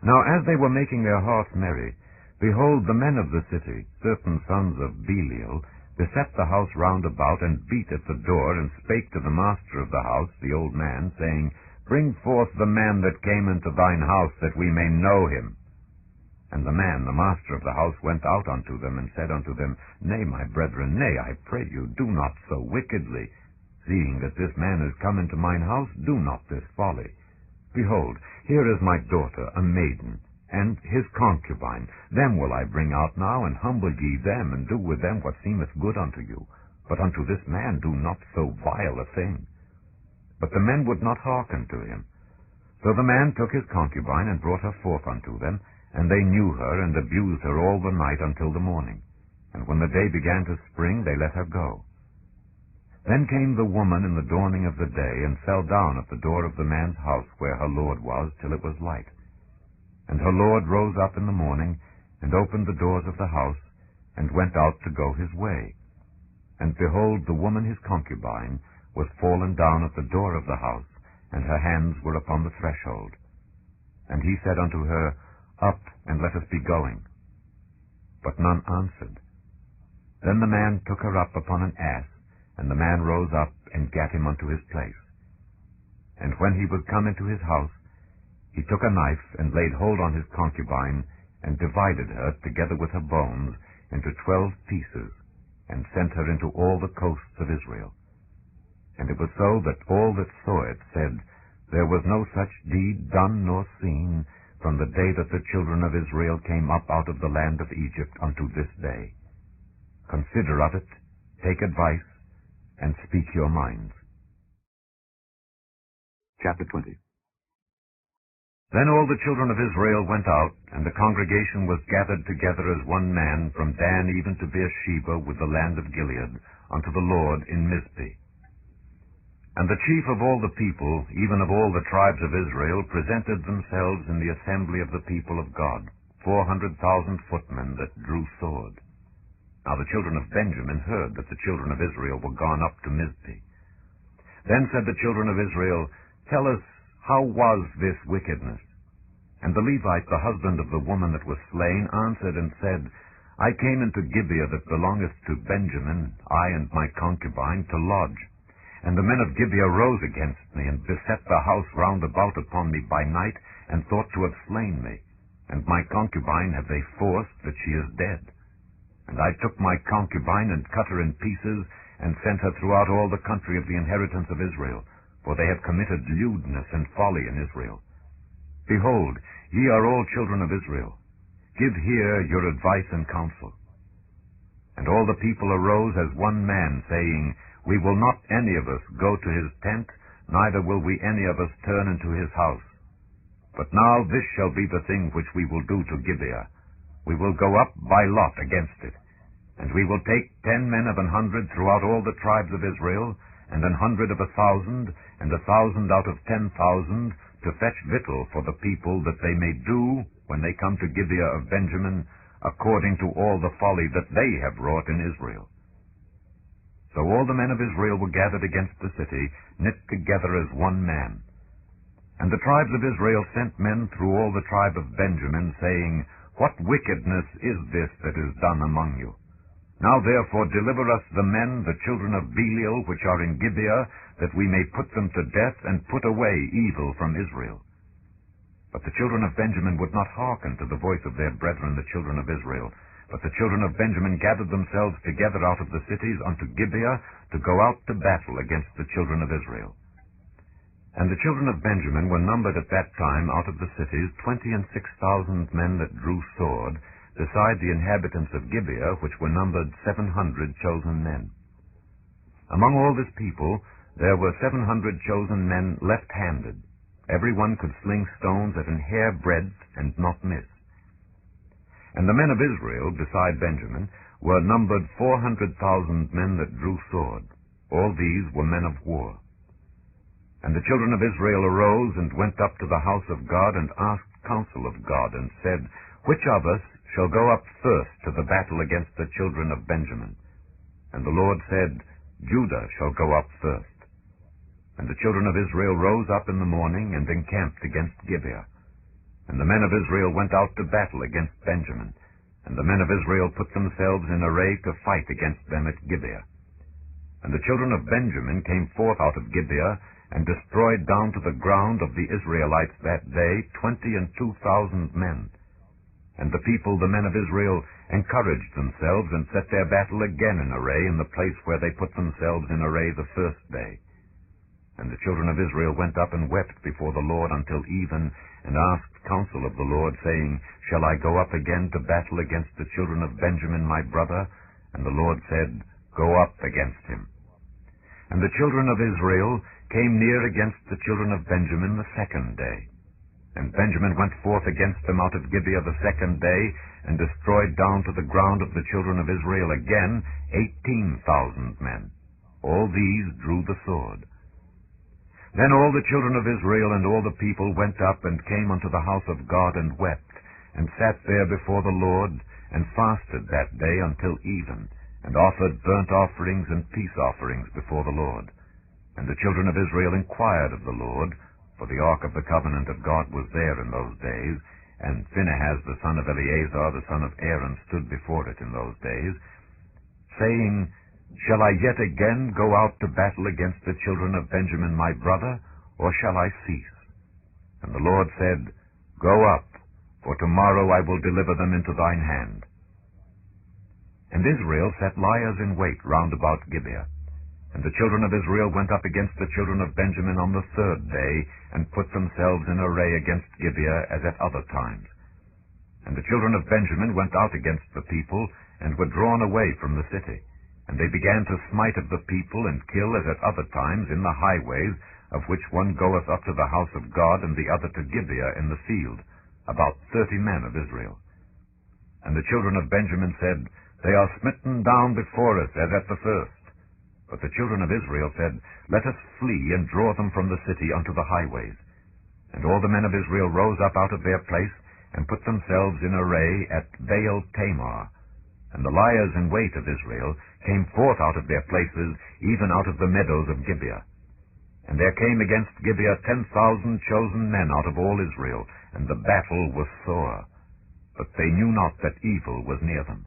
Now as they were making their hearts merry, behold, the men of the city, certain sons of Belial, beset the house round about, and beat at the door, and spake to the master of the house, the old man, saying, Bring forth the man that came into thine house, that we may know him. And the man, the master of the house, went out unto them, and said unto them, Nay, my brethren, nay, I pray you, do not so wickedly. Seeing that this man is come into mine house, do not this folly. Behold, here is my daughter, a maiden, and his concubine. Them will I bring out now, and humble ye them, and do with them what seemeth good unto you. But unto this man do not so vile a thing. But the men would not hearken to him. So the man took his concubine, and brought her forth unto them, and they knew her, and abused her all the night until the morning. And when the day began to spring, they let her go. Then came the woman in the dawning of the day, and fell down at the door of the man's house where her lord was, till it was light. And her lord rose up in the morning, and opened the doors of the house, and went out to go his way. And behold, the woman his concubine was fallen down at the door of the house, and her hands were upon the threshold. And he said unto her, Up, and let us be going. But none answered. Then the man took her up upon an ass, and the man rose up, and gat him unto his place. And when he was come into his house, he took a knife, and laid hold on his concubine, and divided her, together with her bones, into 12 pieces, and sent her into all the coasts of Israel. And it was so that all that saw it said, There was no such deed done nor seen, from the day that the children of Israel came up out of the land of Egypt unto this day. Consider of it, take advice, and speak your minds. Chapter 20. Then all the children of Israel went out, and the congregation was gathered together as one man, from Dan even to Beersheba with the land of Gilead, unto the Lord in Mizpeh. And the chief of all the people, even of all the tribes of Israel, presented themselves in the assembly of the people of God, 400,000 footmen that drew sword. Now the children of Benjamin heard that the children of Israel were gone up to Mizpeh. Then said the children of Israel, Tell us, how was this wickedness? And the Levite, the husband of the woman that was slain, answered and said, I came into Gibeah that belongeth to Benjamin, I and my concubine, to lodge. And the men of Gibeah rose against me, and beset the house round about upon me by night, and thought to have slain me. And my concubine have they forced, that she is dead. And I took my concubine, and cut her in pieces, and sent her throughout all the country of the inheritance of Israel, for they have committed lewdness and folly in Israel. Behold, ye are all children of Israel. Give here your advice and counsel. And all the people arose as one man, saying, We will not any of us go to his tent, neither will we any of us turn into his house. But now this shall be the thing which we will do to Gibeah. We will go up by lot against it. And we will take 10 men of 100 throughout all the tribes of Israel, and 100 of 1,000, and 1,000 out of 10,000, to fetch victual for the people, that they may do, when they come to Gibeah of Benjamin, according to all the folly that they have wrought in Israel. So all the men of Israel were gathered against the city, knit together as one man. And the tribes of Israel sent men through all the tribe of Benjamin, saying, What wickedness is this that is done among you? Now therefore deliver us the men, the children of Belial, which are in Gibeah, that we may put them to death, and put away evil from Israel. But the children of Benjamin would not hearken to the voice of their brethren, the children of Israel. But the children of Benjamin gathered themselves together out of the cities unto Gibeah, to go out to battle against the children of Israel. And the children of Benjamin were numbered at that time out of the cities 26,000 men that drew sword, beside the inhabitants of Gibeah, which were numbered 700 chosen men. Among all this people there were 700 chosen men left-handed. Every one could sling stones at an hair breadth and not miss. And the men of Israel, beside Benjamin, were numbered 400,000 men that drew sword. All these were men of war. And the children of Israel arose and went up to the house of God, and asked counsel of God, and said, Which of us shall go up first to the battle against the children of Benjamin? And the Lord said, Judah shall go up first. And the children of Israel rose up in the morning, and encamped against Gibeah. And the men of Israel went out to battle against Benjamin. And the men of Israel put themselves in array to fight against them at Gibeah. And the children of Benjamin came forth out of Gibeah, and destroyed down to the ground of the Israelites that day 22,000 men. And the people, the men of Israel, encouraged themselves, and set their battle again in array in the place where they put themselves in array the first day. And the children of Israel went up and wept before the Lord until even, and asked counsel of the Lord, saying, Shall I go up again to battle against the children of Benjamin my brother? And the Lord said, Go up against him. And the children of Israel came near against the children of Benjamin the second day. And Benjamin went forth against them out of Gibeah the second day, and destroyed down to the ground of the children of Israel again 18,000 men. All these drew the sword. Then all the children of Israel and all the people went up and came unto the house of God, and wept, and sat there before the Lord, and fasted that day until even, and offered burnt offerings and peace offerings before the Lord. And the children of Israel inquired of the Lord, for the ark of the covenant of God was there in those days, and Phinehas the son of Eleazar the son of Aaron stood before it in those days, saying, Shall I yet again go out to battle against the children of Benjamin my brother, or shall I cease? And the Lord said, Go up, for tomorrow I will deliver them into thine hand. And Israel set liers in wait round about Gibeah. And the children of Israel went up against the children of Benjamin on the third day, and put themselves in array against Gibeah as at other times. And the children of Benjamin went out against the people, and were drawn away from the city. And they began to smite of the people, and kill as at other times in the highways, of which one goeth up to the house of God, and the other to Gibeah in the field, about 30 men of Israel. And the children of Benjamin said, They are smitten down before us as at the first. But the children of Israel said, Let us flee, and draw them from the city unto the highways. And all the men of Israel rose up out of their place, and put themselves in array at Baal Tamar. And the liers in wait of Israel came forth out of their places, even out of the meadows of Gibeah. And there came against Gibeah 10,000 chosen men out of all Israel, and the battle was sore. But they knew not that evil was near them.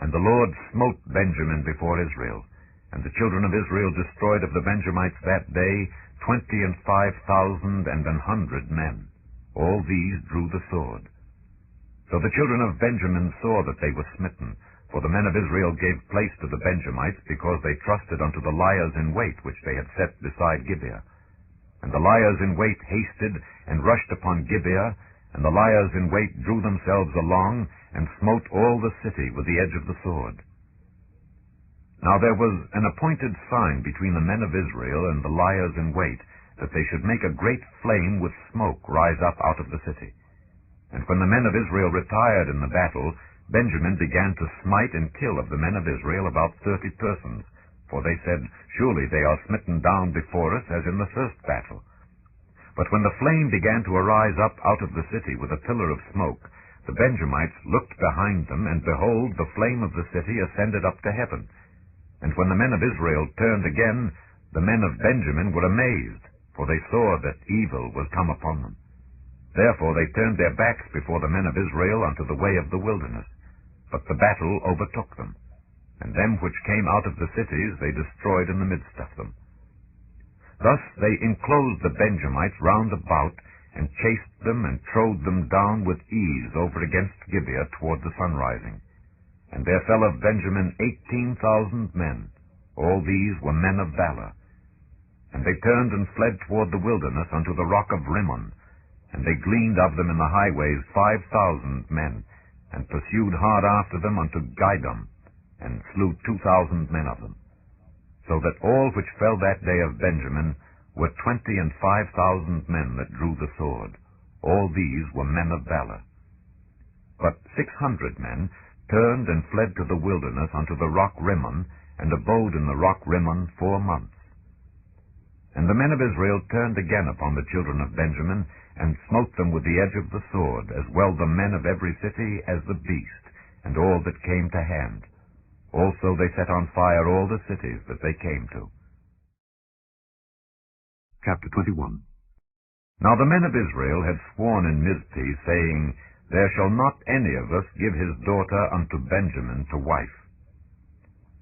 And the Lord smote Benjamin before Israel, and the children of Israel destroyed of the Benjamites that day 25,100 men. All these drew the sword. So the children of Benjamin saw that they were smitten, for the men of Israel gave place to the Benjamites, because they trusted unto the liers in wait which they had set beside Gibeah. And the liers in wait hasted, and rushed upon Gibeah, and the liers in wait drew themselves along, and smote all the city with the edge of the sword. Now there was an appointed sign between the men of Israel and the liers in wait, that they should make a great flame with smoke rise up out of the city. And when the men of Israel retired in the battle, Benjamin began to smite and kill of the men of Israel about 30 persons, for they said, Surely they are smitten down before us as in the first battle. But when the flame began to arise up out of the city with a pillar of smoke, the Benjamites looked behind them, and behold, the flame of the city ascended up to heaven. And when the men of Israel turned again, the men of Benjamin were amazed, for they saw that evil was come upon them. Therefore they turned their backs before the men of Israel unto the way of the wilderness. but the battle overtook them, and them which came out of the cities they destroyed in the midst of them. Thus they enclosed the Benjamites round about, and chased them, and trode them down with ease over against Gibeah toward the sunrising. And there fell of Benjamin 18,000 men. All these were men of valor. And they turned and fled toward the wilderness unto the rock of Rimmon. And they gleaned of them in the highways 5,000 men, and pursued hard after them unto Gidom, and slew 2,000 men of them. So that all which fell that day of Benjamin were 25,000 men that drew the sword. All these were men of valor. But 600 men turned and fled to the wilderness unto the rock Rimmon, and abode in the rock Rimmon 4 months. And the men of Israel turned again upon the children of Benjamin, and smote them with the edge of the sword, as well the men of every city as the beast, and all that came to hand. Also they set on fire all the cities that they came to. Chapter 21. Now the men of Israel had sworn in Mizpeh, saying, There shall not any of us give his daughter unto Benjamin to wife.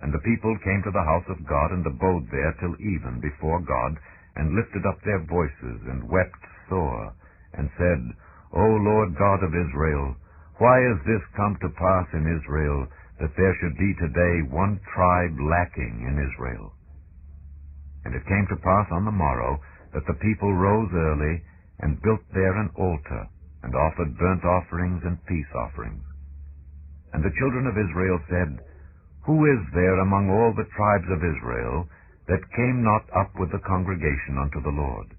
And the people came to the house of God, and abode there till even before God, and lifted up their voices, and wept sore, and said, O Lord God of Israel, why is this come to pass in Israel, that there should be today one tribe lacking in Israel? And it came to pass on the morrow, that the people rose early, and built there an altar, and offered burnt offerings and peace offerings. And the children of Israel said, Who is there among all the tribes of Israel that came not up with the congregation unto the Lord?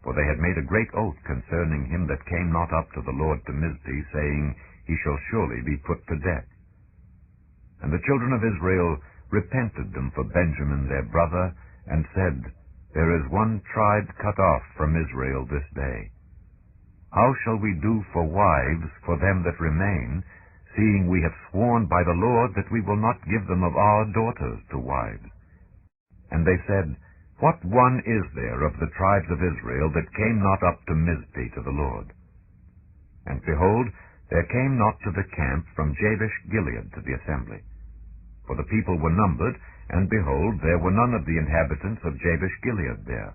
For they had made a great oath concerning him that came not up to the Lord to Mizpeh, saying, He shall surely be put to death. And the children of Israel repented them for Benjamin their brother, and said, There is one tribe cut off from Israel this day. How shall we do for wives for them that remain, seeing we have sworn by the Lord that we will not give them of our daughters to wives? And they said, What one is there of the tribes of Israel that came not up to Mizpeh to the Lord? And behold, there came not to the camp from Jabesh Gilead to the assembly. For the people were numbered, and behold, there were none of the inhabitants of Jabesh Gilead there.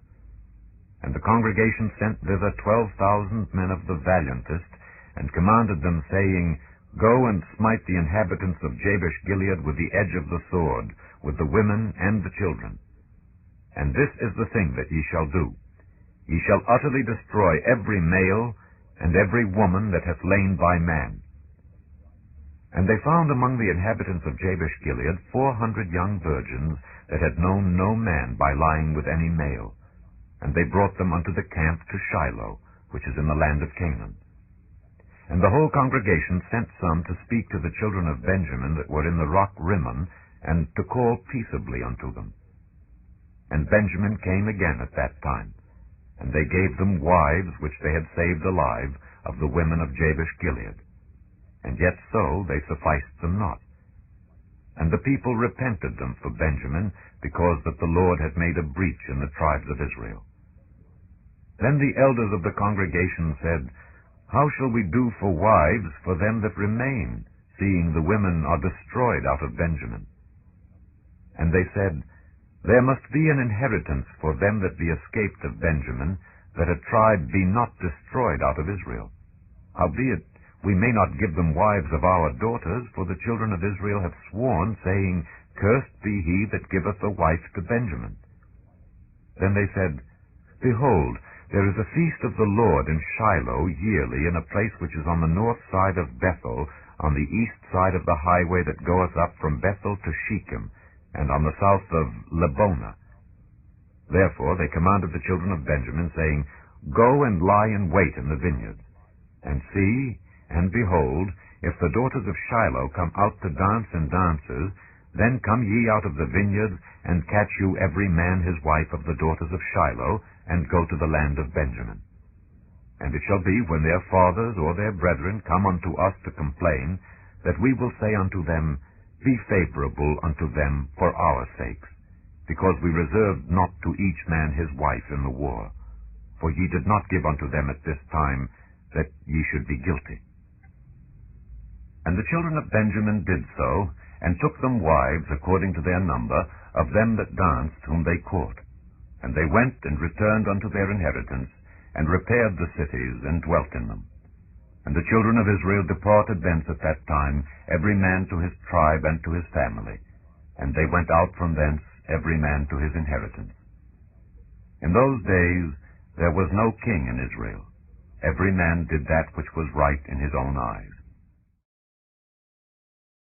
And the congregation sent thither 12,000 men of the valiantest, and commanded them, saying, Go and smite the inhabitants of Jabesh Gilead with the edge of the sword, with the women and the children. And this is the thing that ye shall do. Ye shall utterly destroy every male, and every woman that hath lain by man. And they found among the inhabitants of Jabesh Gilead 400 young virgins that had known no man by lying with any male. And they brought them unto the camp to Shiloh, which is in the land of Canaan. And the whole congregation sent some to speak to the children of Benjamin that were in the rock Rimmon, and to call peaceably unto them. And Benjamin came again at that time, and they gave them wives which they had saved alive of the women of Jabesh Gilead. And yet so they sufficed them not. And the people repented them for Benjamin, because that the Lord had made a breach in the tribes of Israel. Then the elders of the congregation said, How shall we do for wives for them that remain, seeing the women are destroyed out of Benjamin? And they said, There must be an inheritance for them that be escaped of Benjamin, that a tribe be not destroyed out of Israel. Howbeit, we may not give them wives of our daughters, for the children of Israel have sworn, saying, Cursed be he that giveth a wife to Benjamin. Then they said, Behold, there is a feast of the Lord in Shiloh yearly, in a place which is on the north side of Bethel, on the east side of the highway that goeth up from Bethel to Shechem, and on the south of Lebonah. Therefore they commanded the children of Benjamin, saying, Go and lie in wait in the vineyards. And see, and behold, if the daughters of Shiloh come out to dance in dances, then come ye out of the vineyards, and catch you every man his wife of the daughters of Shiloh, and go to the land of Benjamin. And it shall be, when their fathers or their brethren come unto us to complain, that we will say unto them, Be favorable unto them for our sakes, because we reserved not to each man his wife in the war. For ye did not give unto them at this time, that ye should be guilty. And the children of Benjamin did so, and took them wives according to their number, of them that danced whom they caught. And they went and returned unto their inheritance, and repaired the cities, and dwelt in them. And the children of Israel departed thence at that time, every man to his tribe and to his family. And they went out from thence, every man to his inheritance. In those days there was no king in Israel. Every man did that which was right in his own eyes.